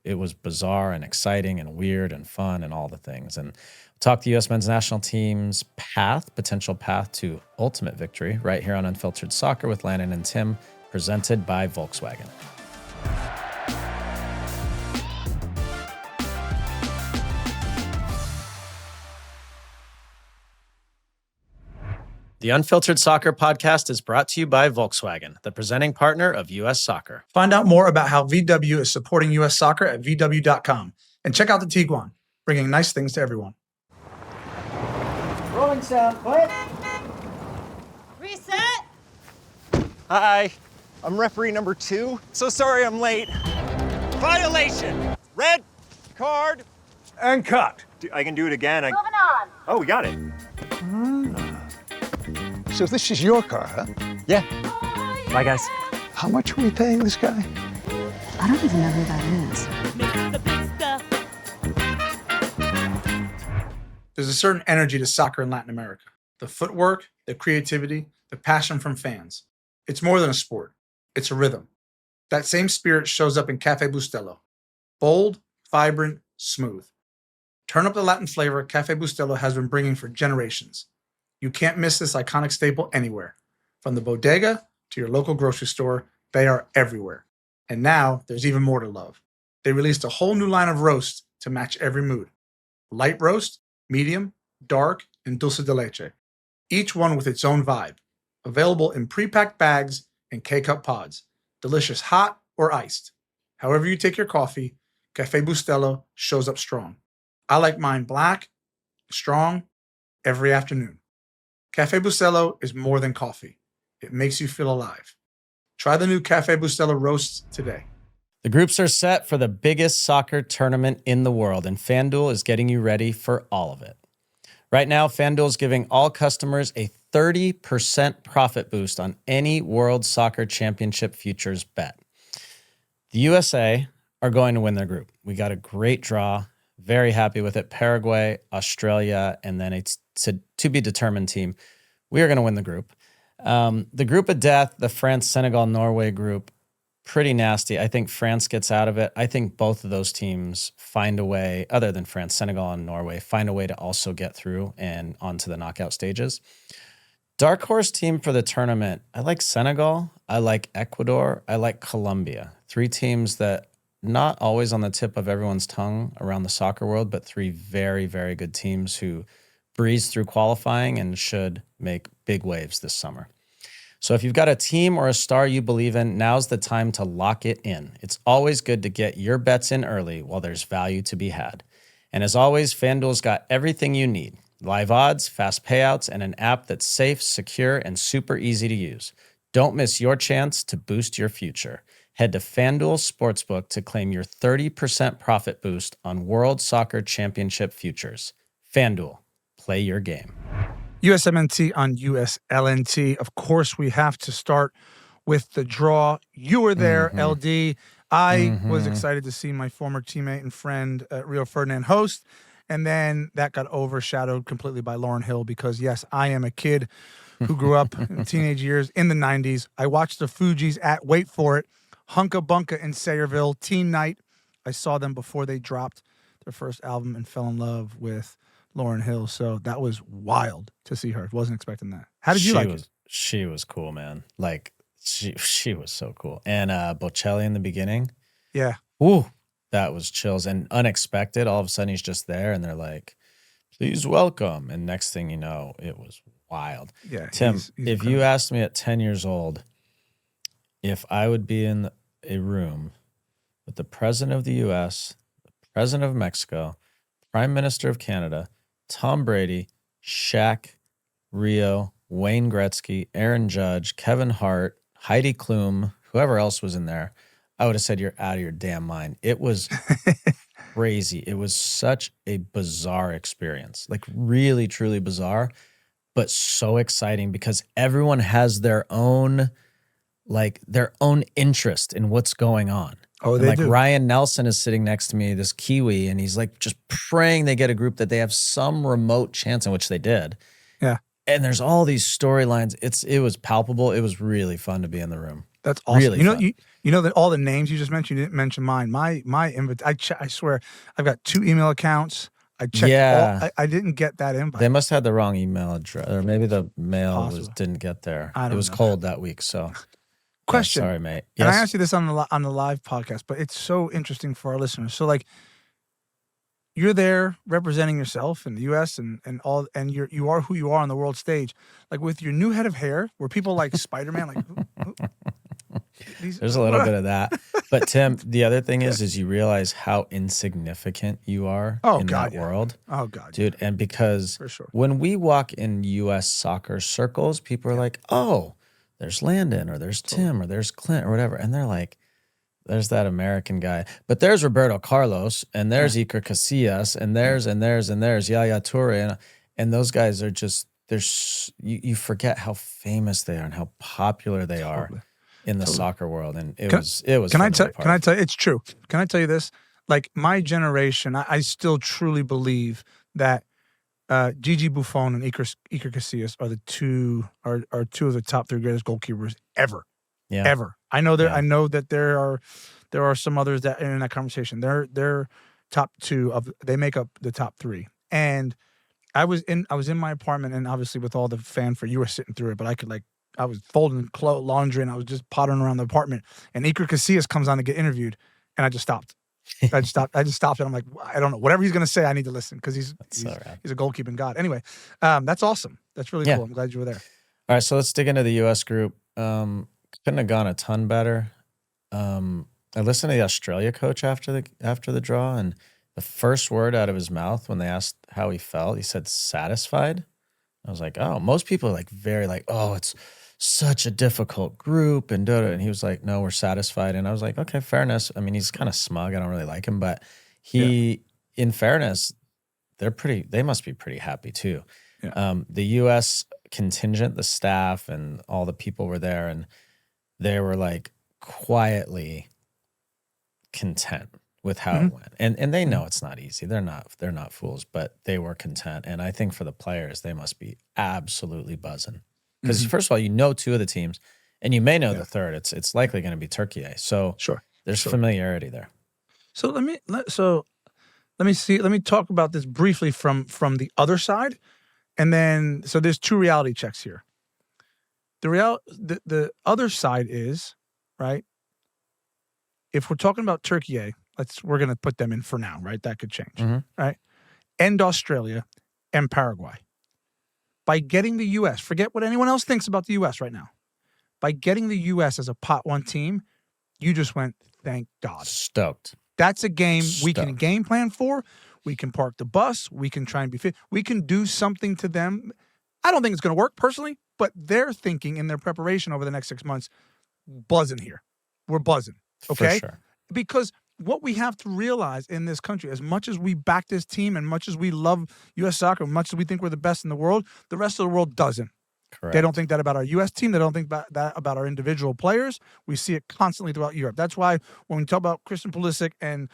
it was bizarre and exciting and weird and fun and all the things. And we'll talk the U.S. men's national team's potential path to ultimate victory right here on Unfiltered Soccer with Landon and Tim, presented by Volkswagen. The Unfiltered Soccer podcast is brought to you by Volkswagen, the presenting partner of U.S. Soccer. Find out more about how VW is supporting U.S. Soccer at VW.com. And check out the Tiguan, bringing nice things to everyone. Rolling sound, quiet. Reset. Hi, I'm referee number 2. So sorry I'm late. Violation. Red card. And cut. I can do it again. Moving on. Oh, we got it. So this is your car, huh? Yeah. Bye, guys. How much are we paying this guy? I don't even know who that is. There's a certain energy to soccer in Latin America. The footwork, the creativity, the passion from fans. It's more than a sport. It's a rhythm. That same spirit shows up in Café Bustelo. Bold, vibrant, smooth. Turn up the Latin flavor Café Bustelo has been bringing for generations. You can't miss this iconic staple anywhere. From the bodega to your local grocery store. They are everywhere. And now there's even more to love. They released a whole new line of roasts to match every mood. Light roast, medium, dark, and dulce de leche. Each one with its own vibe. Available in pre-packed bags and K-Cup pods. Delicious hot or iced. However you take your coffee, Café Bustelo shows up strong. I like mine black, strong, every afternoon. Café Bustelo is more than coffee. It makes you feel alive. Try the new Café Bustelo roasts today. The groups are set for the biggest soccer tournament in the world, and FanDuel is getting you ready for all of it. Right now, FanDuel is giving all customers a 30% profit boost on any World Soccer Championship futures bet. The USA are going to win their group. We got a great draw. Very happy with it. Paraguay, Australia, and then it's a to-be-determined team. We are going to win the group. The group of death, the France, Senegal, Norway group, pretty nasty. I think France gets out of it. I think both of those teams find a way, other than France, Senegal, and Norway, find a way to also get through and onto the knockout stages. Dark horse team for the tournament. I like Senegal. I like Ecuador. I like Colombia. 3 teams that not always on the tip of everyone's tongue around the soccer world, but 3 very, very good teams who breeze through qualifying and should make big waves this summer. So if you've got a team or a star you believe in, now's the time to lock it in. It's always good to get your bets in early while there's value to be had. And as always, FanDuel's got everything you need. Live odds, fast payouts, and an app that's safe, secure, and super easy to use. Don't miss your chance to boost your future. Head to FanDuel Sportsbook to claim your 30% profit boost on World Soccer Championship futures. FanDuel, play your game. USMNT on USLNT. Of course, we have to start with the draw. You were there, LD. I was excited to see my former teammate and friend, Rio Ferdinand, host. And then that got overshadowed completely by Lauryn Hill because, yes, I am a kid who grew up in teenage years in the 90s. I watched the Fugees at, wait for it, Hunka Bunka in Sayreville, Teen Night. I saw them before they dropped their first album and fell in love with Lauryn Hill. So that was wild to see her. Wasn't expecting that. How did you like it? She was cool, man. Like, she was so cool. And Bocelli in the beginning. Yeah. Ooh. That was chills and unexpected. All of a sudden, he's just there, and they're like, please welcome. And next thing you know, it was wild. Yeah, Tim, he's if you asked me at 10 years old if I would be in a room with the president of the U.S., the president of Mexico, prime minister of Canada, Tom Brady, Shaq, Rio, Wayne Gretzky, Aaron Judge, Kevin Hart, Heidi Klum, whoever else was in there, I would have said, you're out of your damn mind. It was crazy. It was such a bizarre experience, like really, truly bizarre, but so exciting because everyone has their own interest in what's going on. Oh, and they like do. Ryan Nelson is sitting next to me, this Kiwi, and he's like just praying they get a group that they have some remote chance in, which they did. Yeah. And there's all these storylines. It was palpable. It was really fun to be in the room. That's awesome. Really fun. You know that all the names you just mentioned, you didn't mention mine. My I swear I've got 2 email accounts. I checked all. I didn't get that invite. They must have the wrong email address, or maybe the mail Possible. didn't get there. I don't It was know. cold that week, so. Question. Sorry, mate. And I Yes? asked you this on the live podcast, but it's so interesting for our listeners. So like, you're there representing yourself in the U.S. and all, and you are who you are on the world stage. Like with your new head of hair, were people like Spider-Man? Like, who? There's a little bit of that. But Tim, the other thing is you realize how insignificant you are in that world. Oh God, dude. And because for sure. when we walk in U.S. soccer circles, people are like, oh, there's Landon or there's Tim or there's Clint or whatever. And they're like, there's that American guy. But there's Roberto Carlos and there's Iker Casillas and there's Yaya Toure. And those guys are just, you forget how famous they are and how popular they are in the soccer world. And it was Can I tell you, it's true. Can I tell you this? Like my generation, I still truly believe that Gigi Buffon and Iker Casillas are two of the top 3 greatest goalkeepers ever. Yeah. Ever. I know I know that there are some others that are in that conversation. They're top 2 they make up the top 3. And I was in my apartment, and obviously with all the fanfare, you were sitting through it, but folding laundry and I was just pottering around the apartment. And Iker Casillas comes on to get interviewed, and I just stopped. I just stopped, and I'm like, I don't know. Whatever he's going to say, I need to listen because he's a goalkeeping god. Anyway, that's awesome. That's really cool. I'm glad you were there. All right, so let's dig into the U.S. group. Couldn't have gone a ton better. I listened to the Australia coach after the draw, and the first word out of his mouth when they asked how he felt, he said satisfied. I was like, oh, most people are like very like, oh, it's such a difficult group and and he was like, no, we're satisfied. And I was like, okay, fairness. I mean, he's kind of smug. I don't really like him, but in fairness, they must be pretty happy too. Yeah. The U.S. contingent, the staff and all the people were there, and they were like quietly content with how it went. And they know it's not easy. They're not fools, but they were content. And I think for the players, they must be absolutely buzzing. Because first of all, you know two of the teams, and you may know the third. It's likely going to be Turkey. So there's familiarity there. So let me talk about this briefly from the other side, and then so there's two reality checks here. The other side is right. If we're talking about Turkey, we're going to put them in for now, right? That could change, right? And Australia and Paraguay. By getting the U.S., forget what anyone else thinks about the U.S. right now. By getting the U.S. as a pot one team, you just went, thank God. Stoked. That's a game we can game plan for. We can park the bus. We can try and be fit. We can do something to them. I don't think it's going to work personally, but they're thinking in their preparation over the next 6 months, buzzing here. We're buzzing, okay? For sure. Because what we have to realize in this country, as much as we back this team and much as we love U.S. soccer, much as we think we're the best in the world, the rest of the world doesn't. Correct. They don't think that about our U.S. team. They don't think that about our individual players. We see it constantly throughout Europe. That's why when we talk about Christian Pulisic and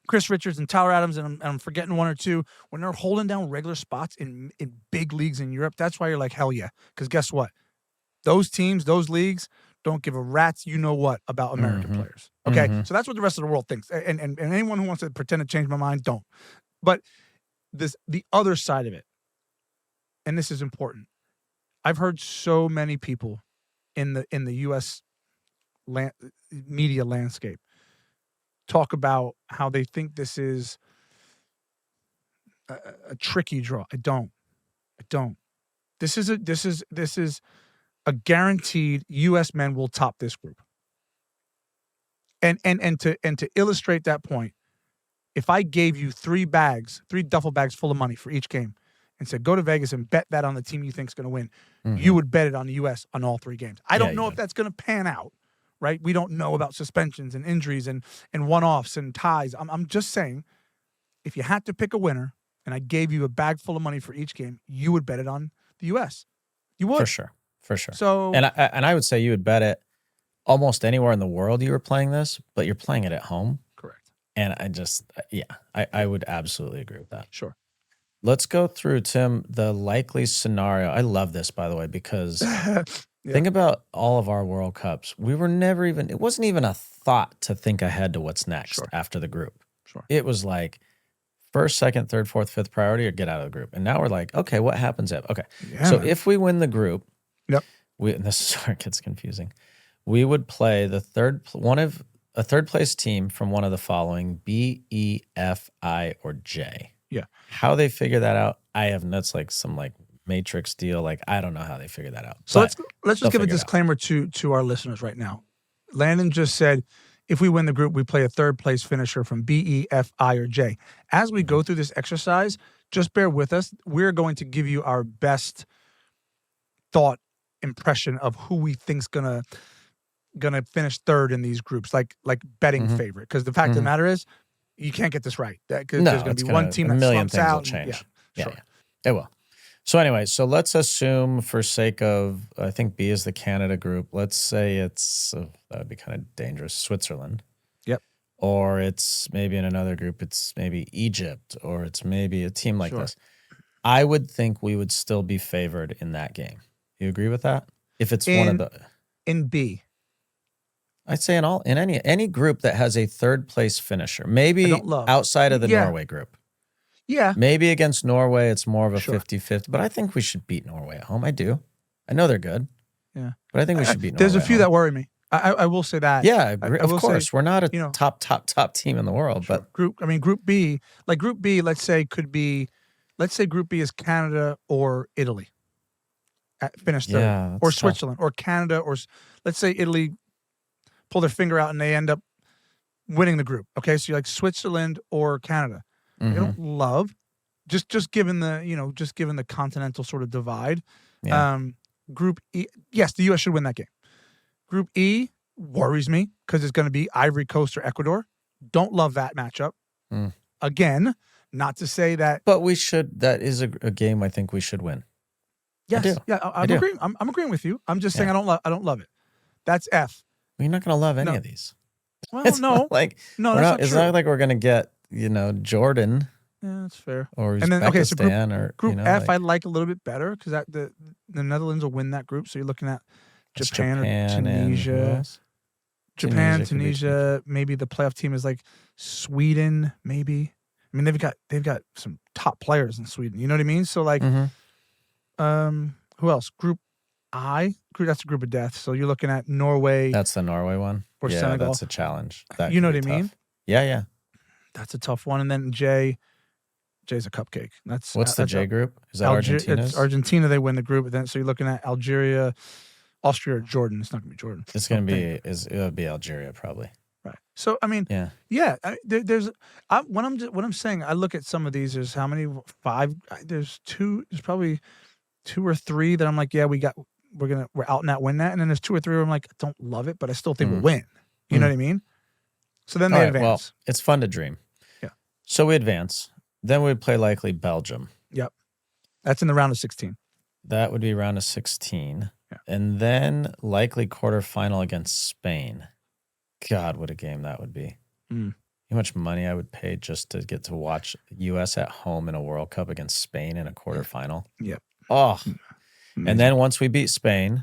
Chris Richards and Tyler Adams, and I'm forgetting one or two, when they're holding down regular spots in big leagues in Europe, that's why you're like, hell yeah. Because guess what? Those teams, those leagues, don't give a rat's you-know-what about American players. Okay? So that's what the rest of the world thinks. And anyone who wants to pretend to change my mind, don't. But the other side of it, and this is important, I've heard so many people in the U.S. media landscape talk about how they think this is a tricky draw. I don't. This is a guaranteed U.S. men will top this group. And to illustrate that point, if I gave you three duffel bags full of money for each game, and said, go to Vegas and bet that on the team you think is going to win, you would bet it on the U.S. on all three games. I don't know if that's going to pan out, right? We don't know about suspensions and injuries and one-offs and ties. I'm just saying, if you had to pick a winner and I gave you a bag full of money for each game, you would bet it on the U.S. You would. For sure. So, and I would say you would bet it almost anywhere in the world you were playing this, but you're playing it at home. Correct. And I would absolutely agree with that. Sure. Let's go through, Tim, the likely scenario. I love this, by the way, because think about all of our World Cups. It wasn't even a thought to think ahead to what's next after the group. Sure. It was like first, second, third, fourth, fifth priority or get out of the group. And now we're like, okay, what happens if? Okay. Yeah. So if we win the group, and this is where it gets confusing, we would play a third place team from one of the following: B, E, F, I, or J. Yeah. How they figure that out, that's like some like matrix deal. Like, I don't know how they figure that out. So let's just give a disclaimer to our listeners right now. Landon just said, if we win the group, we play a third place finisher from B, E, F, I, or J. As we go through this exercise, just bear with us. We're going to give you our best thought impression of who we think's gonna finish third in these groups, like betting favorite. Because the fact of the matter is, you can't get this right. Because there's going to be one team that slumps out. Will change. Yeah, it will. So anyway, let's assume for sake of, I think B is the Canada group. Let's say it's, that would be kind of dangerous, Switzerland. Yep. Or it's maybe in another group, it's maybe Egypt, or it's maybe a team like this. I would think we would still be favored in that game. You agree with that? If it's one of the... In B. I'd say in any group that has a third place finisher, maybe outside of the Norway group. Yeah. Maybe against Norway, it's more of a 50-50, but I think we should beat Norway at home. I do. I know they're good. Yeah. But I think we should beat Norway. There's a few at that home. worry me. I will say that. Yeah, I of will course. say, We're not a you know, top team in the world, sure. but Group B, let's say let's say Group B is Canada or Italy. Finish third. Yeah, Or that's tough. Switzerland or Canada, or let's say Italy pull their finger out and they end up winning the group. Okay, so you're like Switzerland or Canada. I don't love just given the continental sort of divide. Yeah. Group E, yes, the U.S. should win that game. Group E worries me because it's going to be Ivory Coast or Ecuador. Don't love that matchup. Again, not to say that, But we should. That is a game I think we should win. yes, do. yeah, I'm do. agreeing. I'm agreeing with you. I'm just saying I don't love it. That's F. We're not going to love any No. of these. Well, It's no, not like no, we're that's not, not it's true. not like we're going to get Yeah, Jordan that's fair. or And then, Uzbekistan okay, so Group or F, I like a little bit better because the Netherlands will win that group. So you're looking at it's Japan or and who Tunisia. else? Japan, Tunisia could be Tunisia, maybe the playoff team is like Sweden, maybe. I mean, they've got some top players in Sweden. You know what I mean? So like, who else? Group I, that's a group of death. So you're looking at Norway. That's the Norway one. Or yeah, Senegal. that's a challenge. That You know could what be I mean? tough. Yeah. That's a tough one. And then J's a cupcake. That's What's the that's J group? Is that It's Argentina's? Argentina. They win the group. Then so you're looking at Algeria, Austria, or Jordan. It's not gonna be Jordan. It's going to be it'll be Algeria probably. Right. So I mean, Yeah. there's what I'm saying. I look at some of these. There's how many? 5. There's 2. There's probably 2 or 3 that I'm like, yeah, we're out and out win that. And then there's 2 or 3 where I'm like, I don't love it, but I still think we'll win. You know what I mean? So then All they right, advance. well, it's fun to dream. Yeah. So we advance. Then we'd play likely Belgium. Yep. That's in the round of 16. That would be round of 16. Yeah. And then likely quarterfinal against Spain. God, what a game that would be. Mm. How much money I would pay just to get to watch U.S. at home in a World Cup against Spain in a quarterfinal. Yep. Oh. Amazing. And then once we beat Spain,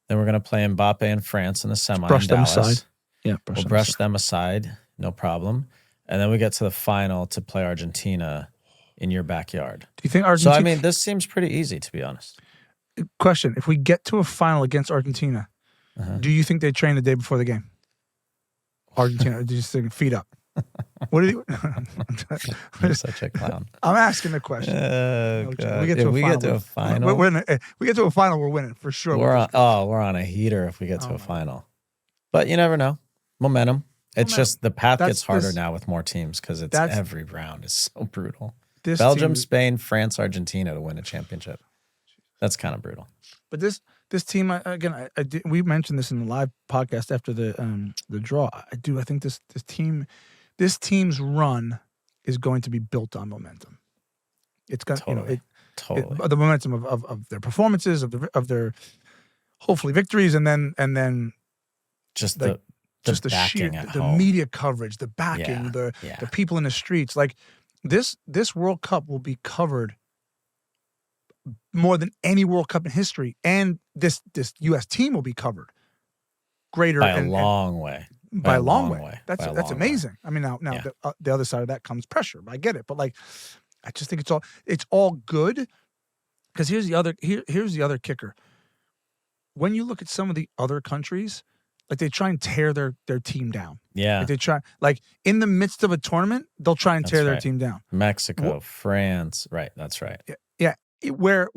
then we're going to play Mbappe and France in the semi Brush in them Dallas. aside. Yeah, We'll brush them aside. No problem. And then we get to the final to play Argentina in your backyard. Do you think So, Argentina? I mean, this seems pretty easy, to be honest. Question: if we get to a final against Argentina, do you think they train the day before the game? Argentina, or do you just think feet up? What do you? You're such a clown. I'm asking the question. Oh, We God. get If to a we final. get to a final, We get to a final. We're winning for sure. we're on a heater if we get to a final. But you never know. Momentum. It's just the path That's gets harder this- now with more teams because it's that's- every round is so brutal. This Belgium, team- Spain, France, Argentina to win a championship. That's kind of brutal. But this team, we mentioned this in the live podcast after the draw. I think this team's run is going to be built on momentum. It's going Totally. the momentum of their performances, of their hopefully victories, and then Just like, the just the sheer backing at the home. media coverage, the backing, the people in the streets. Like this World Cup will be covered more than any World Cup in history, and this U.S. team will be covered greater by a long way. By a long way. By a That's long amazing. way. I mean, now Yeah. the other side of that comes pressure. I get it, but like, I just think it's all good. Because here's the other kicker. When you look at some of the other countries, like they try and tear their team down. Yeah. Like they try, like in the midst of a tournament, they'll try and tear their right. team down. Mexico, France. Right. That's right. Yeah. Where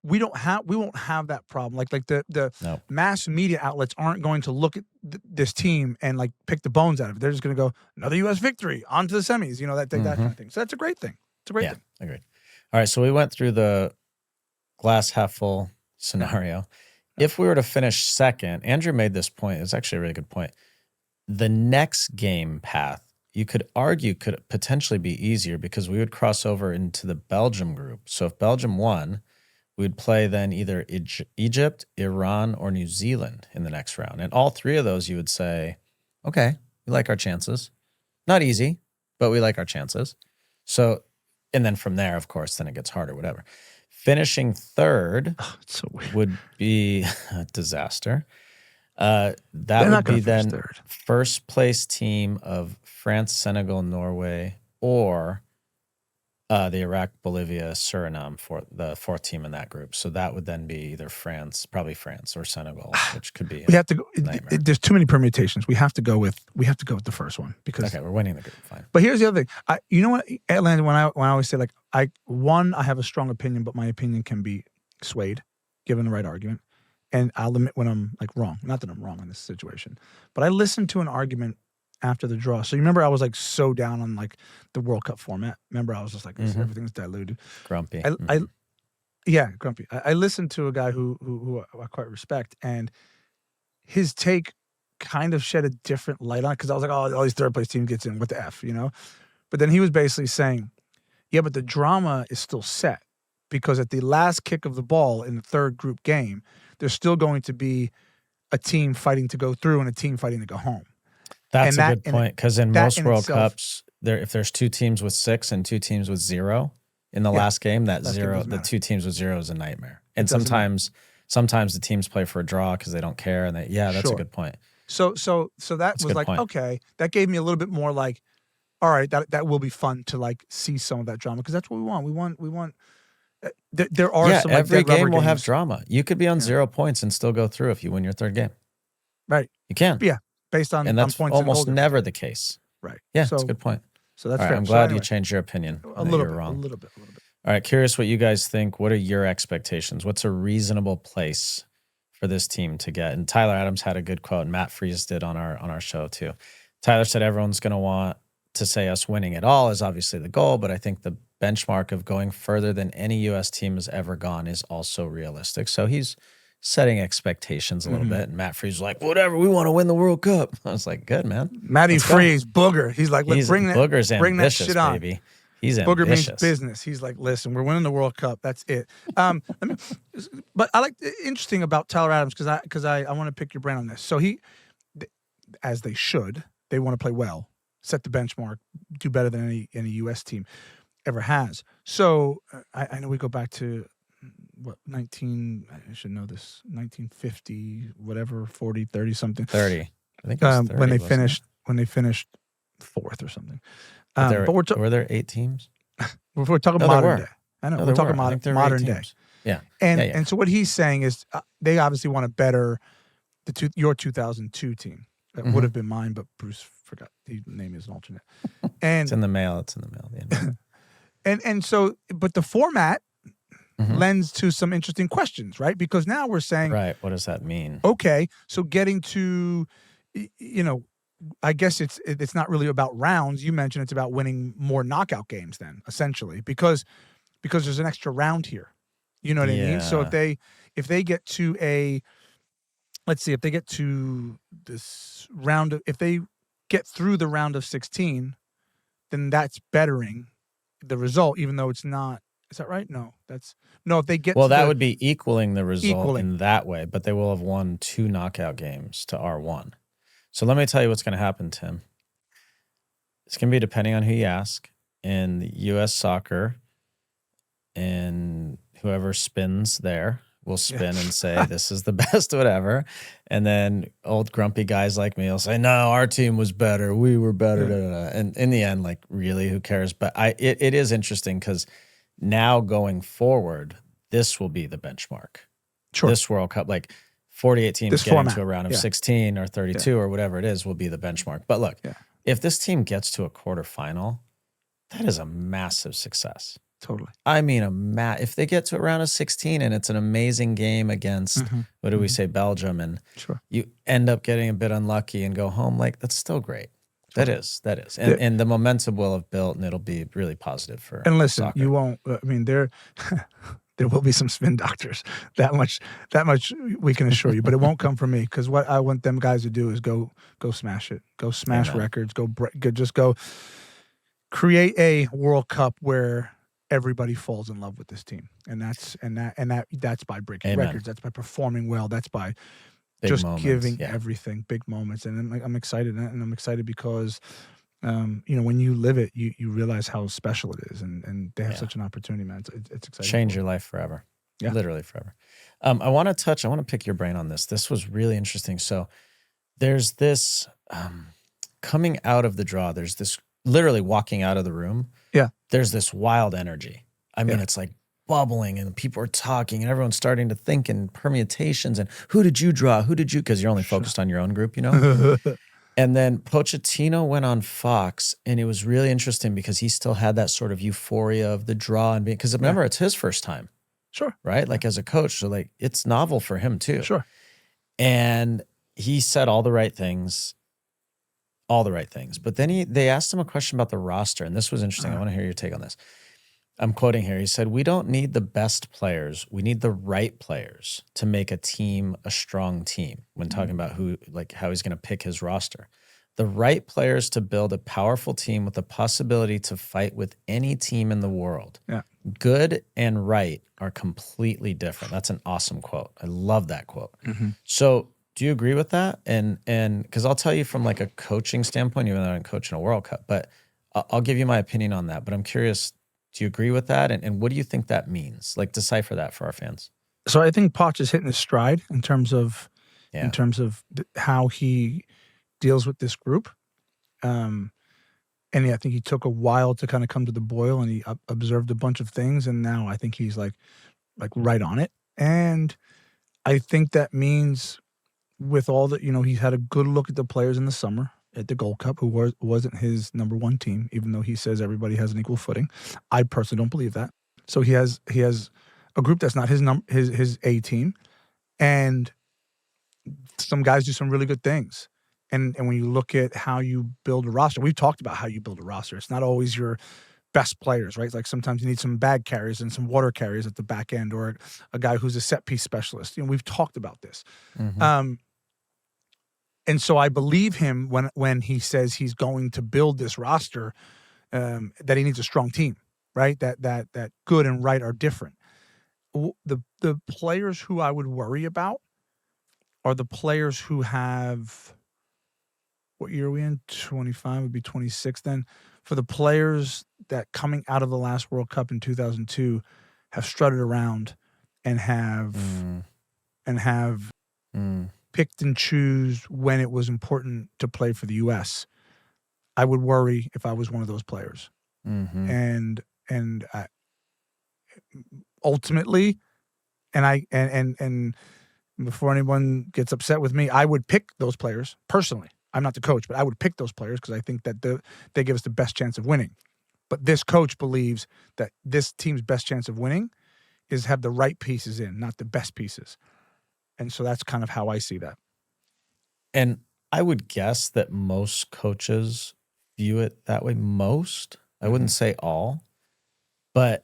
we won't have that problem. Like the Nope. mass media outlets aren't going to look at this team and like pick the bones out of it. They're just going to go another U.S. victory on to the semis. You know that kind of thing. So that's a great thing. It's a great thing. Agreed. All right. So we went through the glass half full scenario. If we were to finish second, Andrew made this point. It's actually a really good point. The next game path, you could argue, could potentially be easier because we would cross over into the Belgium group. So if Belgium won, we would play then either Egypt, Iran, or New Zealand in the next round. And all three of those, you would say, okay, we like our chances. Not easy, but we like our chances. So, and then from there, of course, then it gets harder, whatever. Finishing third It's so weird. would be a disaster. That They're would not gonna be finish then third. first place team of France, Senegal, Norway, or The Iraq, Bolivia, Suriname for the fourth team in that group. So that would then be either France, probably France, or Senegal, which could be We have to go. nightmare. There's too many permutations. We have to go with the first one because. Okay, we're winning the group. Fine. But here's the other thing. You know what, Landon? When I always say I have a strong opinion, but my opinion can be swayed, given the right argument, and I'll admit when I'm wrong. Not that I'm wrong in this situation, but I listened to an argument after the draw. So you remember I was so down on the World Cup format. Remember I was just everything's diluted. Grumpy. Grumpy. I listened to a guy who I quite respect, and his take kind of shed a different light on it because I was all these third place teams gets in. What the F, you know? But then he was basically saying, yeah, but the drama is still set because at the last kick of the ball in the third group game, there's still going to be a team fighting to go through and a team fighting to go home. That's a good point because in most World itself, Cups, if there's 2 teams with 6 and 2 teams with 0 in the last game, the 2 teams with 0 is a nightmare. And sometimes the teams play for a draw because they don't care. And that's a good point. So that was okay. That gave me a little bit more all right, that will be fun to see some of that drama because that's what we want. We want. There are some every game will games. have drama. You could be on 0 points and still go through if you win your third game. Right. You can. Yeah. Based on that's points almost never the case. Right. Yeah, that's a good point. So that's all right, fair. I'm glad you changed your opinion. A little bit. All right, curious what you guys think. What are your expectations? What's a reasonable place for this team to get? And Tyler Adams had a good quote, and Matt Freese did on our show too. Tyler said everyone's going to want to say us winning it all is obviously the goal, but I think the benchmark of going further than any U.S. team has ever gone is also realistic. So he's setting expectations a little bit. And Matt Freese was like, whatever, we want to win the World Cup. I was like, good, man. Matty Freese, Booger. He's like, bring that shit on. Baby. He's Booger ambitious. means business. He's like, listen, we're winning the World Cup. That's it. But I like interesting about Tyler Adams because I want to pick your brain on this. So as they should, they want to play well, set the benchmark, do better than any U.S. team ever has. So I know we go back to I should know this, 1950, whatever, 40, 30 something. 30. I think it was 30, when they finished fourth or something. But were there 8 teams? We're talking modern day. I know. We're talking modern day. Yeah. And so what he's saying is they obviously want to better your 2002 team. That would have been mine, but Bruce forgot. He named as an alternate. And it's in the mail. Yeah. and so, but the format lends to some interesting questions, right? Because now we're saying, right, what does that mean? Okay, so getting to, I guess it's not really about rounds. You mentioned it's about winning more knockout games then, essentially, because there's an extra round here. You know what I mean? So if they get to let's see, if they get to this round if they get through the round of 16, then that's bettering the result, even though it's not. Is that right? No, if they get. Well, that would be equaling the result in that way, but they will have won 2 knockout games to R1. So let me tell you what's going to happen, Tim. It's going to be depending on who you ask. In the U.S. soccer, and whoever spins there will spin and say, this is the best whatever. And then old grumpy guys like me will say, no, our team was better. We were better. And in the end, really, who cares? But it is interesting because now going forward, this will be the benchmark. Sure. This World Cup, 48 teams getting to a round of 16 or 32 or whatever it is will be the benchmark. But look, if this team gets to a quarterfinal, that is a massive success. Totally. I mean, if they get to a round of 16 and it's an amazing game against, what do we say, Belgium, and you end up getting a bit unlucky and go home, that's still great. That is. And the momentum will have built, and it'll be really positive for And listen, soccer. You won't, there will be some spin doctors. That much we can assure you. But it won't come from me, because what I want them guys to do is go smash it. Go smash records. Go create a World Cup where everybody falls in love with this team. And that's by breaking records. That's by performing well. That's by big just moments, giving everything, big moments. And I'm excited. And I'm excited because, when you live it, you realize how special it is. And they have such an opportunity, man. It's exciting. Change your life forever. Yeah. Literally forever. I want to pick your brain on this. This was really interesting. So there's this coming out of the draw. There's this literally walking out of the room. Yeah. there's this wild energy. I mean, it's like bubbling and people are talking and everyone's starting to think in permutations and who did you draw? Who did you? Because you're only focused on your own group, And then Pochettino went on Fox, and it was really interesting because he still had that sort of euphoria of the draw and being, because remember, it's his first time. Sure. Right? Like as a coach. So like it's novel for him too. Sure. And he said all the right things. But then they asked him a question about the roster, and this was interesting. I want to hear your take on this. I'm quoting here. He said, "We don't need the best players. We need the right players to make a team a strong team." When talking about how he's going to pick his roster, the right players to build a powerful team with the possibility to fight with any team in the world. Yeah. Good and right are completely different. That's an awesome quote. I love that quote. So do you agree with that? And because I'll tell you from like a coaching standpoint, even though I'm coaching a World Cup, but I'll give you my opinion on that. But I'm curious, do you agree with that? And what do you think that means? Like decipher that for our fans. So I think Poch is hitting his stride in terms of how he deals with this group. And I think he took a while to kind of come to the boil, and he observed a bunch of things, and now I think he's like right on it. And I think that means with all that, he's had a good look at the players in the summer at the Gold Cup, who wasn't his number one team, even though he says everybody has an equal footing. I personally don't believe that. So he has a group that's not his A team, and some guys do some really good things. And when you look at how you build a roster, we've talked about how you build a roster. It's not always your best players, right? Like sometimes you need some bag carriers and some water carriers at the back end, or a guy who's a set piece specialist. We've talked about this. And so I believe him when he says he's going to build this roster, that he needs a strong team, right? That good and right are different. The players who I would worry about are the players who have, what year are we in? 25 would be 26 then. For the players that coming out of the last World Cup in 2002 have strutted around and have picked and choose when it was important to play for the U.S. I would worry if I was one of those players. And ultimately, and before anyone gets upset with me, I would pick those players personally. I'm not the coach, but I would pick those players because I think that they give us the best chance of winning. But this coach believes that this team's best chance of winning is have the right pieces in, not the best pieces. And so that's kind of how I see that. And I would guess that most coaches view it that way. Most, I wouldn't say all, but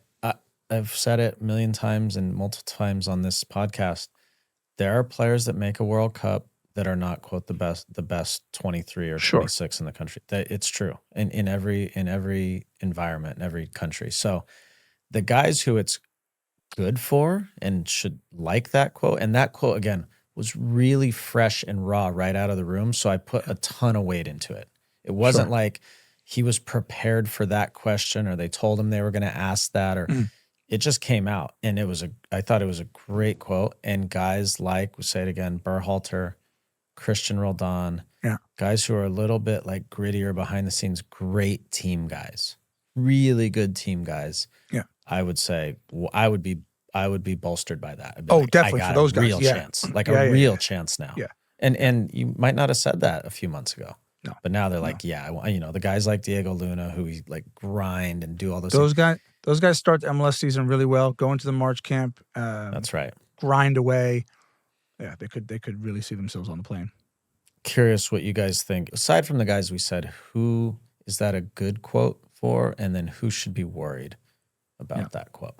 I've said it a million times and multiple times on this podcast. There are players that make a World Cup that are not, quote, the best 23 or 26 in the country. It's true in every environment, in every country. So the guys who it's good for and should like that quote, and that quote again was really fresh and raw right out of the room. So I put a ton of weight into it. It wasn't like he was prepared for that question or they told him they were going to ask that, or it just came out. And I thought it was a great quote. And guys like, we'll say it again, Berhalter, Christian Roldan, guys who are a little bit like grittier behind the scenes, great team guys, really good team guys. Yeah, I would say I would be bolstered by that. Definitely for those guys, real chance, a real chance now. Yeah, and you might not have said that a few months ago. No, but now they're like, the guys like Diego Luna who like grind and do all those. Those guys start the MLS season really well. Go into the March camp. That's right. Grind away. Yeah, they could really see themselves on the plane. Curious what you guys think. Aside from the guys we said, who is that a good quote for, and then who should be worried about that quote?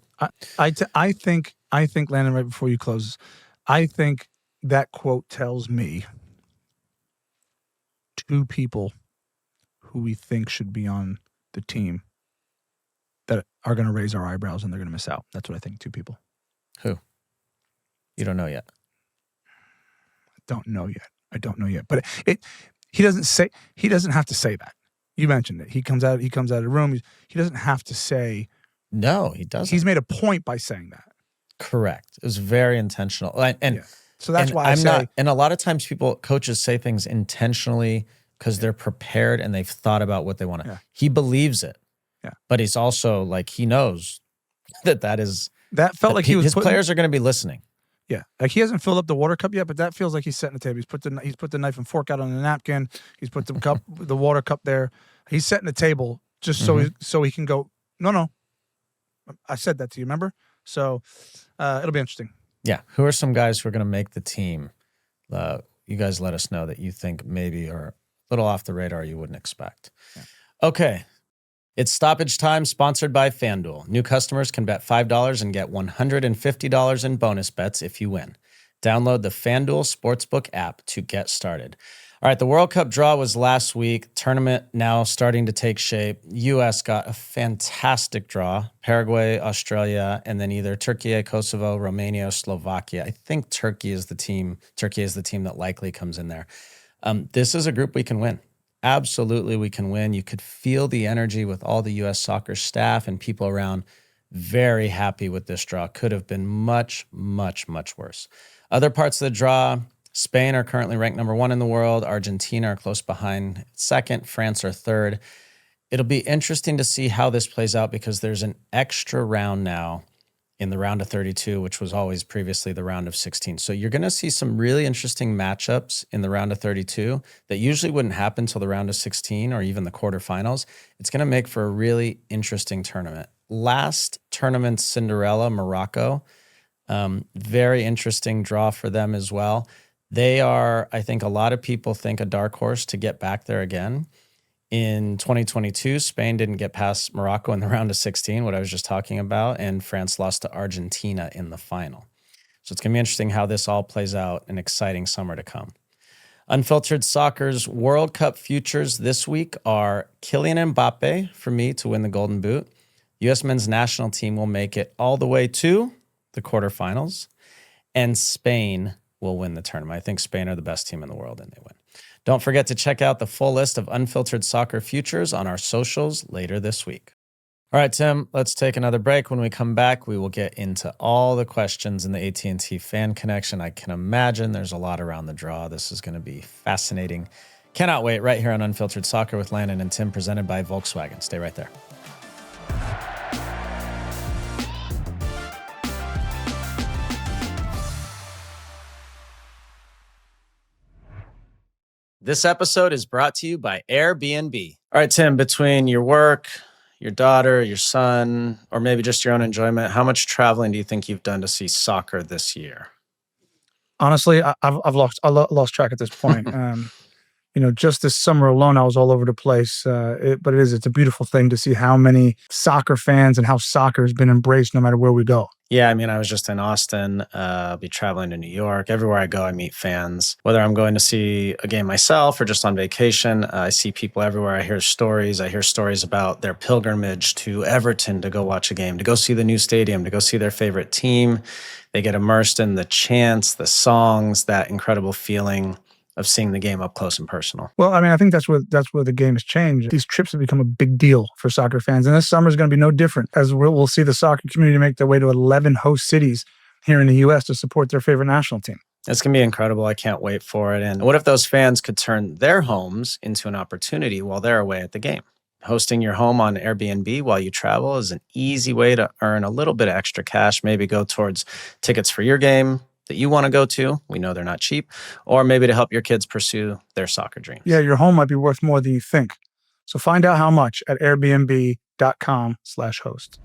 I think Landon, right before you close, I think that quote tells me two people who we think should be on the team that are going to raise our eyebrows and they're going to miss out. That's what I think. Two people. Who? You don't know yet. I don't know yet. But he doesn't have to say that. You mentioned it. He comes out of the room. He doesn't have to say. No, he doesn't. He's made a point by saying that. Correct. It was very intentional. So that's why I'm not. And a lot of times coaches say things intentionally because they're prepared and they've thought about what they want to. Yeah. He believes it. Yeah. But he's also like, he knows that is. That felt like he was his putting, players are going to be listening. Yeah, like he hasn't filled up the water cup yet, but that feels like he's setting the table. He's put the knife and fork out on the napkin. He's put the water cup there. He's setting the table just so he can go. No, I said that to you. Remember? So it'll be interesting. Yeah. Who are some guys who are going to make the team? You guys let us know that you think maybe are a little off the radar you wouldn't expect. Yeah. Okay. It's stoppage time, sponsored by FanDuel. New customers can bet $5 and get $150 in bonus bets if you win. Download the FanDuel Sportsbook app to get started. All right, the World Cup draw was last week. Tournament now starting to take shape. U.S. got a fantastic draw. Paraguay, Australia, and then either Turkey, Kosovo, Romania, or Slovakia. I think Turkey is the team that likely comes in there. This is a group we can win. Absolutely, we can win. You could feel the energy with all the U.S. soccer staff and people around. Very happy with this draw. Could have been much, much, much worse. Other parts of the draw, Spain are currently ranked number 1 in the world. Argentina are close behind second. France are third. It'll be interesting to see how this plays out because there's an extra round now in the round of 32, which was always previously the round of 16. So you're going to see some really interesting matchups in the round of 32 that usually wouldn't happen till the round of 16 or even the quarterfinals. It's going to make for a really interesting tournament. Last tournament, Cinderella, Morocco, very interesting draw for them as well. They are, I think a lot of people think, a dark horse to get back there again. In 2022, Spain didn't get past Morocco in the round of 16, what I was just talking about, and France lost to Argentina in the final. So it's going to be interesting how this all plays out. An exciting summer to come. Unfiltered Soccer's World Cup futures this week are Kylian Mbappe for me to win the Golden Boot. U.S. men's national team will make it all the way to the quarterfinals, and Spain will win the tournament. I think Spain are the best team in the world, and they win. Don't forget to check out the full list of Unfiltered Soccer futures on our socials later this week. All right, Tim, let's take another break. When we come back, we will get into all the questions in the AT&T Fan Connection. I can imagine there's a lot around the draw. This is going to be fascinating. Cannot wait. Right here on Unfiltered Soccer with Landon and Tim, presented by Volkswagen. Stay right there. This episode is brought to you by Airbnb. All right, Tim, between your work, your daughter, your son, or maybe just your own enjoyment, how much traveling do you think you've done to see soccer this year? Honestly, I've lost track at this point. Just this summer alone, I was all over the place. But it's a beautiful thing to see how many soccer fans and how soccer has been embraced no matter where we go. Yeah, I mean, I was just in Austin. I'll be traveling to New York. Everywhere I go, I meet fans. Whether I'm going to see a game myself or just on vacation, I see people everywhere. I hear stories. I hear stories about their pilgrimage to Everton to go watch a game, to go see the new stadium, to go see their favorite team. They get immersed in the chants, the songs, that incredible feeling of seeing the game up close and personal. Well, I mean, I think that's where the game has changed. These trips have become a big deal for soccer fans, and this summer is going to be no different, as we'll see the soccer community make their way to 11 host cities here in the U.S. to support their favorite national team. It's going to be incredible. I can't wait for it. And what if those fans could turn their homes into an opportunity while they're away at the game? Hosting your home on Airbnb while you travel is an easy way to earn a little bit of extra cash, maybe go towards tickets for your game that you want to go to. We know they're not cheap. Or maybe to help your kids pursue their soccer dreams. Yeah, your home might be worth more than you think. So find out how much at airbnb.com/host.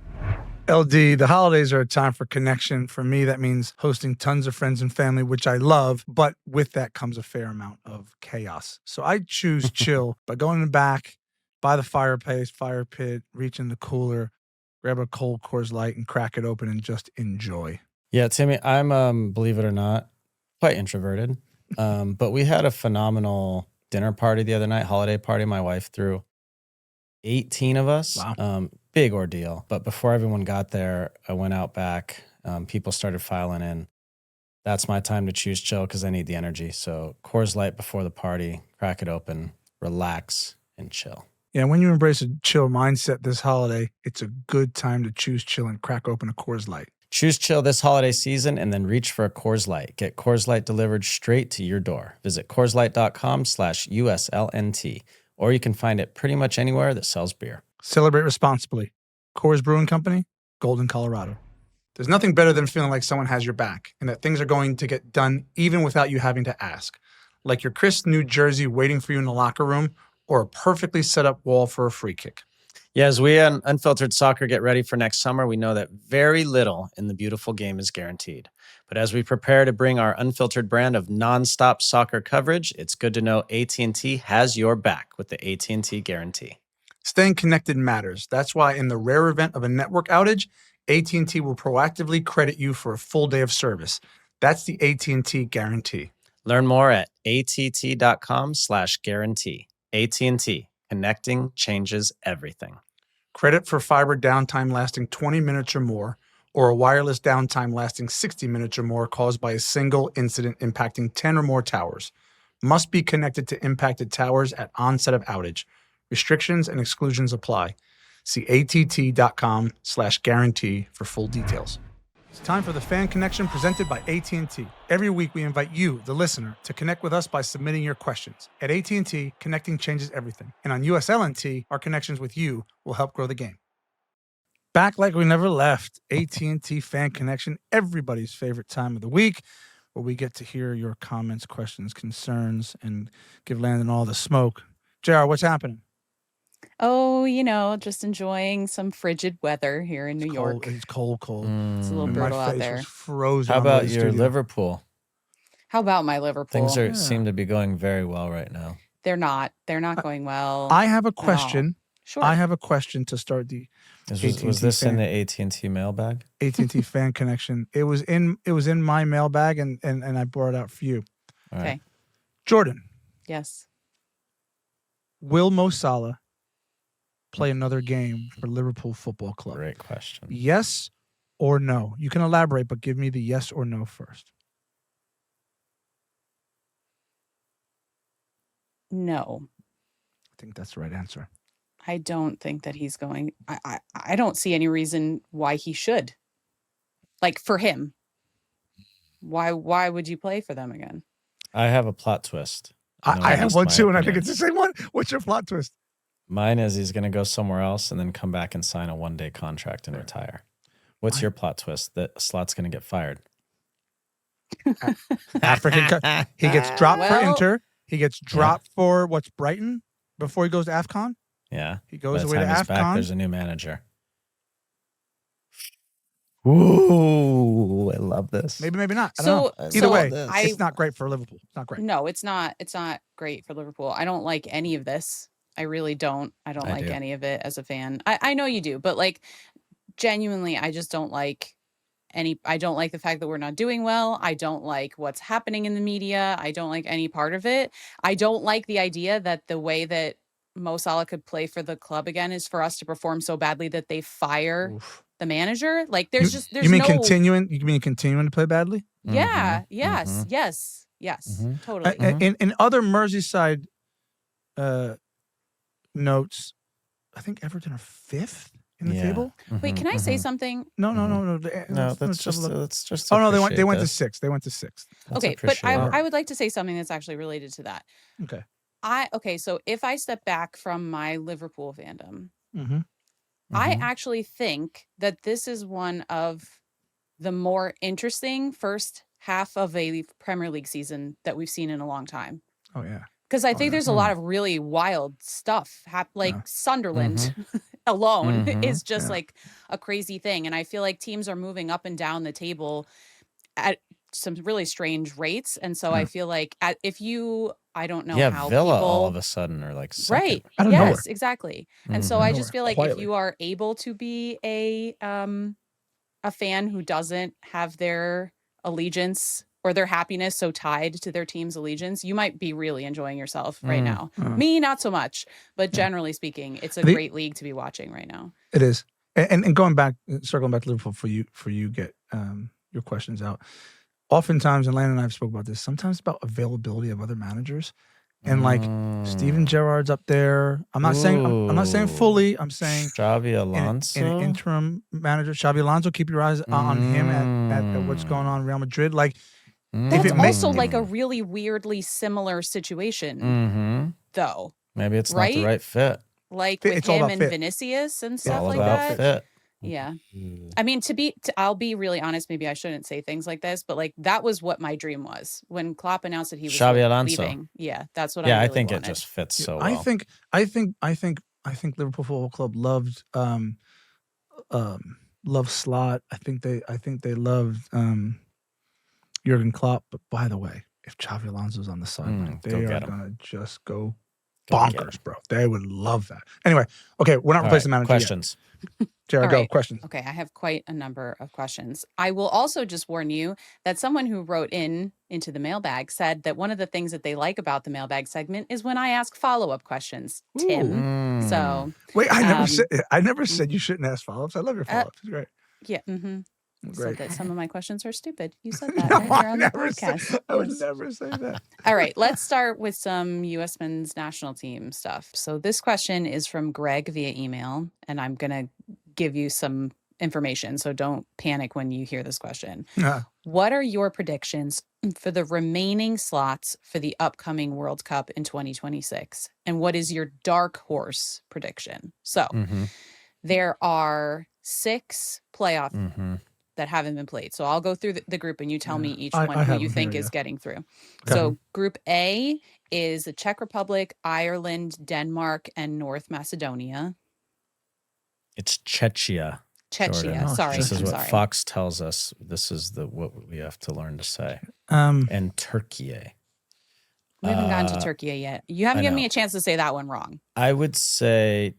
LD, the holidays are a time for connection. For me, that means hosting tons of friends and family, which I love. But with that comes a fair amount of chaos. So I choose chill by going in the back, by the fire pit, reach in the cooler, grab a cold Coors Light and crack it open and just enjoy. Yeah, Timmy, I'm, believe it or not, quite introverted. But we had a phenomenal dinner party the other night, holiday party. My wife threw 18 of us. Wow. Big ordeal. But before everyone got there, I went out back. People started filing in. That's my time to choose chill because I need the energy. So Coors Light before the party, crack it open, relax, and chill. Yeah, when you embrace a chill mindset this holiday, it's a good time to choose chill and crack open a Coors Light. Choose chill this holiday season and then reach for a Coors Light. Get Coors Light delivered straight to your door. Visit CoorsLight.com/USLNT, or you can find it pretty much anywhere that sells beer. Celebrate responsibly. Coors Brewing Company, Golden, Colorado. There's nothing better than feeling like someone has your back and that things are going to get done even without you having to ask. Like your crisp new jersey waiting for you in the locker room or a perfectly set up wall for a free kick. Yeah, as we on Unfiltered Soccer get ready for next summer, we know that very little in the beautiful game is guaranteed. But as we prepare to bring our unfiltered brand of nonstop soccer coverage, it's good to know AT&T has your back with the AT&T Guarantee. Staying connected matters. That's why in the rare event of a network outage, AT&T will proactively credit you for a full day of service. That's the AT&T Guarantee. Learn more at att.com/guarantee. AT&T. Connecting changes everything. Credit for fiber downtime lasting 20 minutes or more, or a wireless downtime lasting 60 minutes or more caused by a single incident impacting 10 or more towers. Must be connected to impacted towers at onset of outage. Restrictions and exclusions apply. See att.com/guarantee for full details. It's time for the Fan Connection presented by AT&T. Every week we invite you, the listener, to connect with us by submitting your questions. At AT&T, connecting changes everything. And on USMNT, our connections with you will help grow the game. Back like we never left, AT&T Fan Connection, everybody's favorite time of the week, where we get to hear your comments, questions, concerns, and give Landon all the smoke. JR, what's happening? Oh, just enjoying some frigid weather here in New York. It's cold. It's a little brutal My out face there. was frozen. How on the way about to the your studio. Liverpool? How about my Liverpool? Things seem to be going very well right now. They're not going well. I have a question. Sure. I have a question to start the Was this in the AT&T mailbag? AT&T Fan Connection. It was in my mailbag, and I brought it out for you. All Okay. right. Jordan, Yes. will Mo Salah play another game for Liverpool Football Club? Great question. Yes or no? You can elaborate, but give me the yes or no first. No. I think that's the right answer. I don't think that he's going. I don't see any reason why he should. Like for him. Why would you play for them again? I have a plot twist. I have one my too, and I think opinion. it's the same one. What's your plot twist? Mine is he's going to go somewhere else and then come back and sign a one-day contract and retire. What's your plot twist? That Slot's going to get fired. African. He gets dropped for Well- Inter. He gets dropped for what's Brighton before he goes to AFCON. Yeah. He goes By the away to time he's back, AFCON. there's a new manager. Ooh, I love this. Maybe not. I don't know. Either way, it's not great for Liverpool. It's not great. No, it's not. It's not great for Liverpool. I don't like any of this. I really don't. I don't like do. any of it as a fan. I know you do, but like genuinely, I just don't like I don't like the fact that we're not doing well. I don't like what's happening in the media. I don't like any part of it. I don't like the idea that the way that Mo Salah could play for the club again is for us to perform so badly that they fire the manager. Like there's You mean no continuing? You mean continuing to play badly? Yeah. Mhm, Yes. mhm. Yes. Yes. Mhm. Totally. In other Merseyside notes, I think Everton are 5th in the table. Wait, can I say something? No. No, Let's that's have a look. let's just. Oh no, they went appreciate to this. 6th. They went to 6th. Let's Okay, but appreciate it. I would like to say something that's actually related to that. Okay. So if I step back from my Liverpool fandom, Mm-hmm. I actually think that this is one of the more interesting first half of a Premier League season that we've seen in a long time. Oh yeah. Because I think there's a lot of really wild stuff. Like Sunderland alone is just like a crazy thing. And I feel like teams are moving up and down the table at some really strange rates. And so I feel like I don't know how Villa people all of a sudden are like second. right. Out of nowhere. Yes, exactly. And so I just feel like Quietly. if you are able to be a fan who doesn't have their allegiance or their happiness so tied to their team's allegiance, you might be really enjoying yourself right now. Me, not so much, but generally speaking, it's a great league to be watching right now. It is. And going back, circling back to Liverpool for you get your questions out. Oftentimes, and Landon and I have spoke about this, sometimes about availability of other managers. And like Steven Gerrard's up there. I'm not saying fully. I'm saying Xabi Alonso. an interim manager. Xabi Alonso, keep your eyes on him at what's going on in Real Madrid. Like That's also like a really weirdly similar situation, though. Maybe it's not Right? the right fit. like with It's all him about and fit. Vinicius and It's stuff all like about that. fit. Yeah. I mean, I'll be really honest. Maybe I shouldn't say things like this, but like that was what my dream was when Klopp announced that he was Xabi Alonso. leaving. Yeah, that's what Yeah, I really I think wanted. it just fits so I well. think Liverpool Football Club loved Slot. I think they loved Jurgen Klopp. But by the way, if Xabi Alonso's on the sideline, go they are get him. gonna just go Go get bonkers, bro. They would love that. Anyway, okay, we're not All replacing right, manager questions. yet. Jared, All go. right. Questions. Okay, I have quite a number of questions. I will also just warn you that someone who wrote into the mailbag said that one of the things that they like about the mailbag segment is when I ask follow-up questions, Tim. So Wait, I never said you shouldn't ask follow-ups. I love your follow-ups. It's great. yeah, Great. said that some of my questions are stupid. You said that No, right here on the I podcast. would Yes. never say that. All right, let's start with some U.S. men's national team stuff. So this question is from Greg via email, and I'm going to give you some information, so don't panic when you hear this question. What are your predictions for the remaining slots for the upcoming World Cup in 2026? And what is your dark horse prediction? So there are 6 playoff that haven't been played. So I'll go through the group and you tell me each one who you think is getting through. Okay. So Group A is the Czech Republic, Ireland, Denmark, and North Macedonia. It's Czechia. Czechia. Oh, Sorry. This is I'm what sorry. Fox tells us. This is what we have to learn to say. Um, And Turkey. We haven't gotten to Turkey yet. You haven't I given me know. a chance to say that one wrong. I would say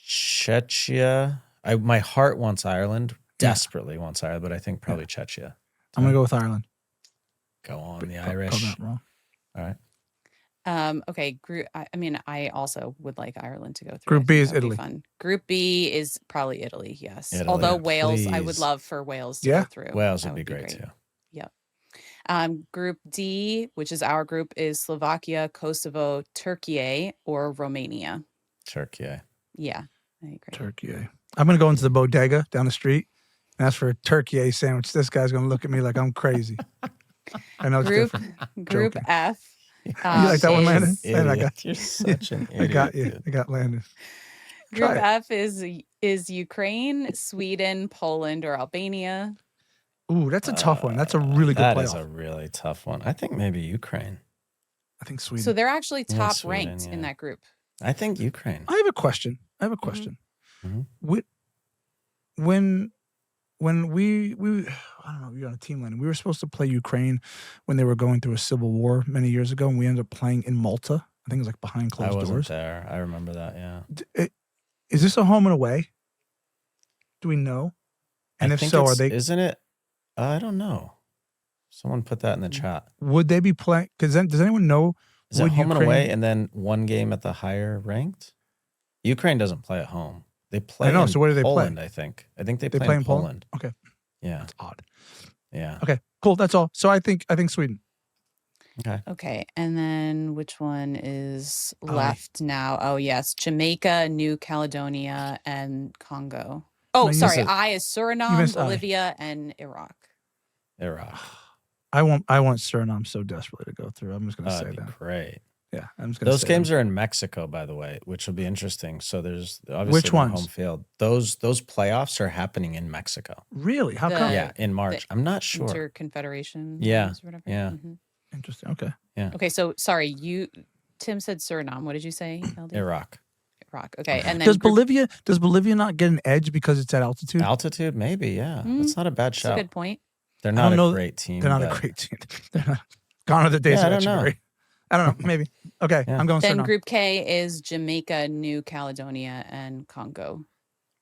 Czechia. My heart wants Ireland. Desperately wants Ireland, but I think probably Czechia. I'm gonna go with Ireland. Go on, the Call Irish. that wrong. All right. Okay. I also would like Ireland to go through. Group I B think is that would be Italy. fun. Group B is probably Italy. Yes. Italy, Although Wales, I would please. love for Wales to Yeah. go through. Wales That would be great too. Yep. Group D, which is our group, is Slovakia, Kosovo, Turkey, or Romania. Turkey. Yeah, I agree. Turkey. I'm gonna go into the bodega down the street and ask for a turkey sandwich. This guy's gonna look at me like I'm crazy. I know it's Group different. Group Joking. F. You like that one, Landon? is- And I got You're such an idiot. I got you. dude. I got Landon. Group Try it. F is Ukraine, Sweden, Poland, or Albania. Ooh, that's a tough one. That's a really good That playoff. is a really tough one. I think maybe Ukraine. I think Sweden. So they're actually Yeah, top Sweden, ranked in yeah. that group. I think Ukraine. I have a question. Mhm. When we I don't know, you're on a team, Landon. We were supposed to play Ukraine when they were going through a civil war many years ago, and we ended up playing in Malta. I think it was like behind I closed wasn't doors. there. I remember that. Yeah. Is this a home and away? Do we know? And I if think so, are it's- they? Isn't it? I don't know. Someone put that in the chat. Would they be playing? Because then, does anyone know? Is it would home and Ukraine- away and then one game at the higher ranked? Ukraine doesn't play at home. They play I know, in so where do they play? Poland, I think. I think they play in Poland. Okay, Yeah. that's odd. Yeah. Okay, cool. That's all. So I think Sweden. Okay. Okay, and then which one is Aye. left now? Oh yes, Jamaica, New Caledonia, and Congo. Oh, No, you sorry, missed- I is Suriname, missed I. Bolivia, and Iraq. Iraq. I want Suriname so desperately to go through. I'm just gonna say That'd be that. great. Yeah, I'm just gonna. Those say games that. are in Mexico, by the way, which will be interesting. So there's obviously Which no ones? home field. Those playoffs are happening in Mexico. Really? How The- come? Yeah, in March. I'm not sure. Interconfederation. Yeah, games or whatever. yeah. Mhm. Interesting. Okay. Okay, so sorry, Tim said Suriname. What did you say? LD? Iraq. Iraq. Okay, and then Does group- Bolivia not get an edge because it's at altitude? Altitude, maybe, yeah. Mm, That's not a bad That's a shout. good point. They're I not don't a know- great team. They're not but a great team. They're not. Gone are the days Yeah, I of don't know. Echeverry. I don't know. Maybe. Okay, Yeah. I'm going Then Suriname. Group K is Jamaica, New Caledonia, and Congo.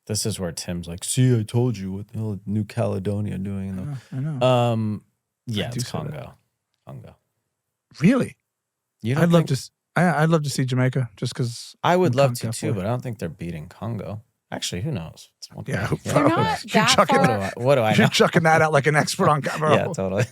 This is where Tim's like, see, I told you what the hell is New Caledonia doing. In the... I know. Yeah, do it's say that. Congo. Congo. Really? You don't I'd love think- to. I'd love to see Jamaica just because. I would love to CONCACAF too, way. but I don't think they're beating Congo. Actually, who knows? It's one Yeah, thing. who They're Bro, not you're that chucking far. What do I know? You're chucking that out like an expert on camera. Yeah, totally.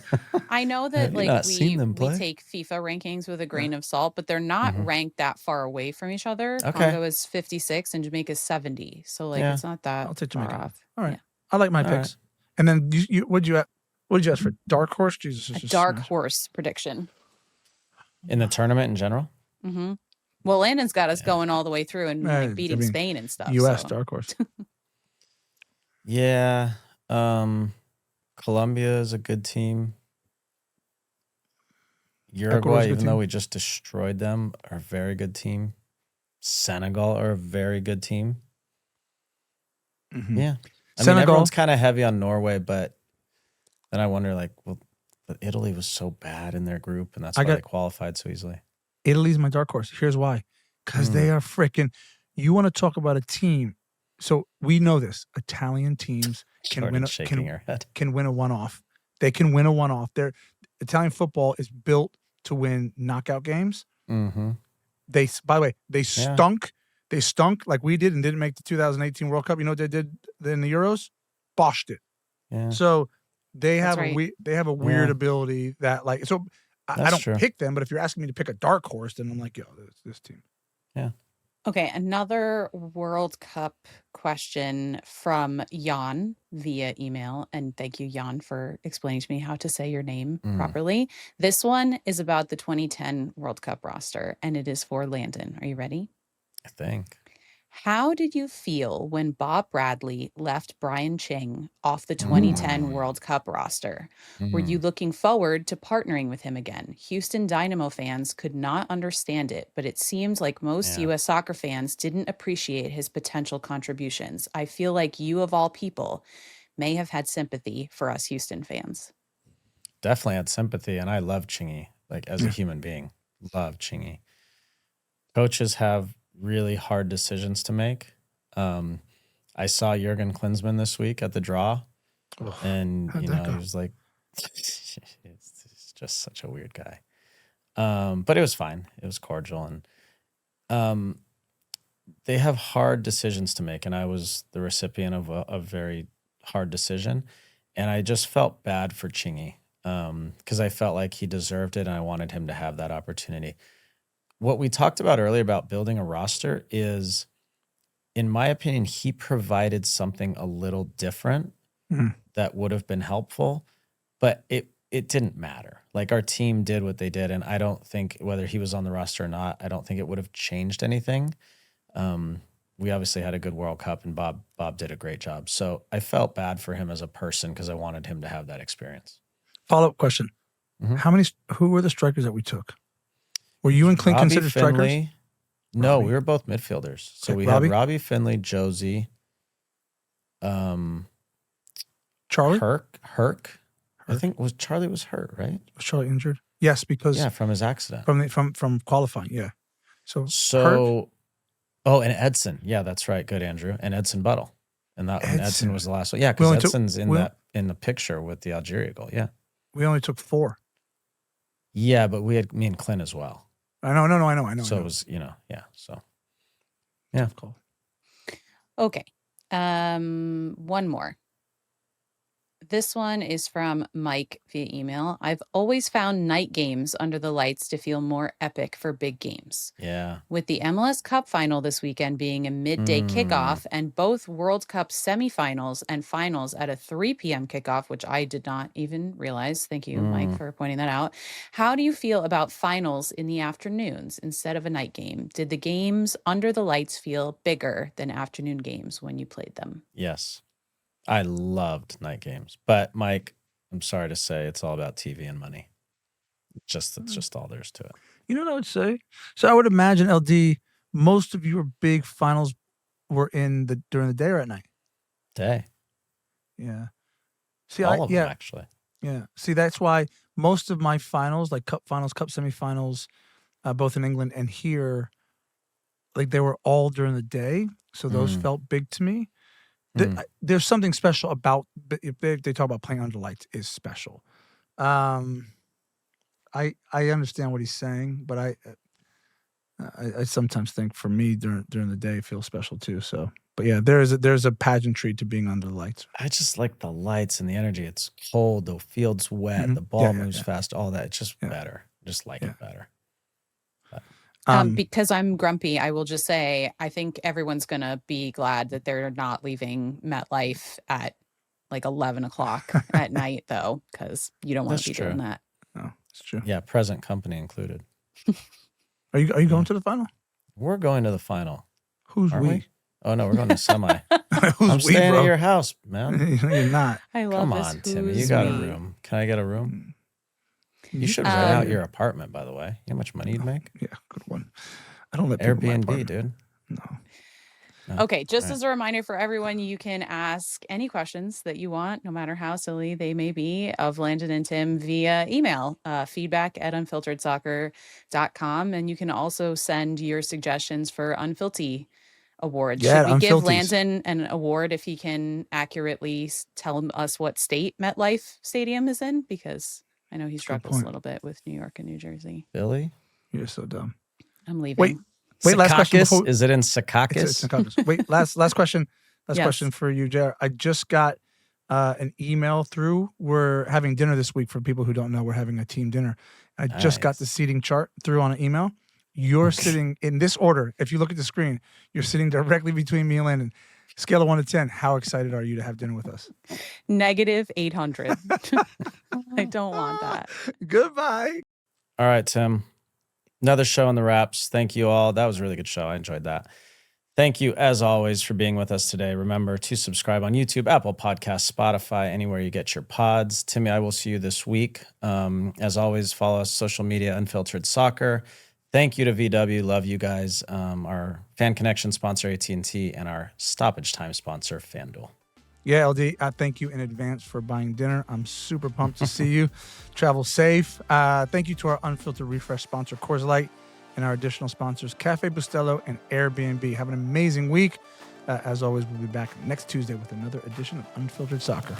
I know Have that you like not seen them we play? take FIFA rankings with a grain of salt, but they're not Mhm. ranked that far away from each other. Okay. Congo is 56 and Jamaica is 70. So like Yeah. it's not that I'll take far Jamaica. off. All right. Yeah. I like my All picks. And then what'd you ask for? Dark horse? Jesus. it's A just dark smash. horse prediction. In the tournament in general? Mm-hmm. Well, Landon's got us going all the way through and like, beating Spain and stuff. U.S. So. dark horse. Yeah. Colombia is a good team. Uruguay, even though we just destroyed them, are a very good team. Senegal are a very good team. Mm-hmm. Yeah. I mean, everyone's kind of heavy on Norway, but then I wonder, like, well, Italy was so bad in their group, and that's why they qualified so easily. Italy's my dark horse. Here's why. Because they are freaking, you want to talk about a team. So we know this. Italian teams can win a one-off. They can win a one-off. Italian football is built to win knockout games. Mm-hmm. By the way, they stunk. They stunk like we did and didn't make the 2018 World Cup. You know what they did in the Euros? Boshed it. Yeah. So they have a weird ability that like so. I don't pick them, but if you're asking me to pick a dark horse, then I'm like, yo, this team. Yeah. Okay, another World Cup question from Jan via email. And thank you, Jan, for explaining to me how to say your name properly. This one is about the 2010 World Cup roster, and it is for Landon. Are you ready? I think. How did you feel when Bob Bradley left Brian Ching off the 2010 World Cup roster? Were you looking forward to partnering with him again? Houston Dynamo fans could not understand it, but it seemed like most U.S. soccer fans didn't appreciate his potential contributions. I feel like you, of all people, may have had sympathy for us Houston fans. Definitely had sympathy, and I love Chingy, like as a human being. Love Chingy. Coaches have really hard decisions to make. I saw Jurgen Klinsmann this week at the draw, and he was like, it's just such a weird guy. But it was fine. It was cordial, and they have hard decisions to make, and I was the recipient of a very hard decision, and I just felt bad for Chingy because I felt like he deserved it, and I wanted him to have that opportunity. What we talked about earlier about building a roster is, in my opinion, he provided something a little different that would have been helpful, but it didn't matter. Like, our team did what they did, and I don't think, whether he was on the roster or not, I don't think it would have changed anything. We obviously had a good World Cup, and Bob did a great job. So I felt bad for him as a person because I wanted him to have that experience. Follow-up question. Who were the strikers that we took? Were you and Clint considered strikers? No, we were both midfielders. So we had Robbie Finley, Josie, Charlie? Herc. I think Charlie was hurt, right? Was Charlie injured? Yes, because from his accident. From qualifying, yeah. So Herc. And Edson. Yeah, that's right. Good, Andrew. And Edson Buttle. And Edson was the last one. Yeah, because Edson's in the picture with the Algeria goal. Yeah. We only took 4. Yeah, but we had me and Clint as well. I know. So it was, so. Yeah. Cool. Okay. One more. This one is from Mike via email. I've always found night games under the lights to feel more epic for big games. Yeah. With the MLS Cup Final this weekend being a midday kickoff and both World Cup semifinals and finals at a 3 p.m. kickoff, which I did not even realize. Thank you, Mike, for pointing that out. How do you feel about finals in the afternoons instead of a night game? Did the games under the lights feel bigger than afternoon games when you played them? Yes. I loved night games, but Mike, I'm sorry to say, it's all about TV and money. That's just all there is to it. You know what I would say? So I would imagine, LD, most of your big finals were during the day or at night? Day. Yeah. See, all of them, actually. Yeah. See, that's why most of my finals, like cup finals, cup semifinals, both in England and here, like they were all during the day. So those felt big to me. There's something special about, if they talk about playing under lights is special. I understand what he's saying, but I sometimes think for me during the day it feels special too. So, but yeah, there's a pageantry to being under the lights. I just like the lights and the energy. It's cold, the field's wet, the ball moves fast, all that. It's just better. Just like it better. Because I'm grumpy, I will just say I think everyone's going to be glad that they're not leaving MetLife at like 11 o'clock at night, though, because you don't want to be doing that. No, it's true. Yeah, present company included. Are you going to the final? We're going to the final. Who's Aren't we? Oh, no, we're going to semi. Who's I'm we, staying bro? at your house, man. No, you're not. I love Come this. on, Timmy. You Who's got a me? room. Can I get a room? You should rent out your apartment, by the way. You know how much money you'd make? Yeah, good one. I don't let people in my Airbnb, apartment. dude. No. Okay, just as a reminder for everyone, you can ask any questions that you want, no matter how silly they may be, of Landon and Tim via email, feedback@unfilteredsoccer.com. And you can also send your suggestions for Unfilty awards. Yeah, Should we give Unfilties. Landon an award if he can accurately tell us what state MetLife Stadium is in? Because I know he struggles a point. little bit with New York and New Jersey. Billy? You're so dumb. I'm leaving. Wait, last question before- Is it in Secaucus? It's Secaucus. Wait, last question. Last Yes. question for you, JR. I just got an email through. We're having dinner this week. For people who don't know, we're having a team dinner. I just got the seating chart through on an email. You're sitting in this order. If you look at the screen, you're sitting directly between me and Landon. Scale of 1 to 10. How excited are you to have dinner with us? -800. I don't want that. Goodbye. All right, Tim. Another show in the wraps. Thank you all. That was a really good show. I enjoyed that. Thank you, as always, for being with us today. Remember to subscribe on YouTube, Apple Podcasts, Spotify, anywhere you get your pods. Timmy, I will see you this week. As always, follow us social media, Unfiltered Soccer. Thank you to VW. Love you guys. Our Fan Connection sponsor, AT&T, and our Stoppage Time sponsor, FanDuel. Yeah, LD, I thank you in advance for buying dinner. I'm super pumped to see you. Travel safe. Thank you to our Unfiltered Refresh sponsor, Coors Light, and our additional sponsors, Café Bustelo and Airbnb. Have an amazing week. As always, we'll be back next Tuesday with another edition of Unfiltered Soccer.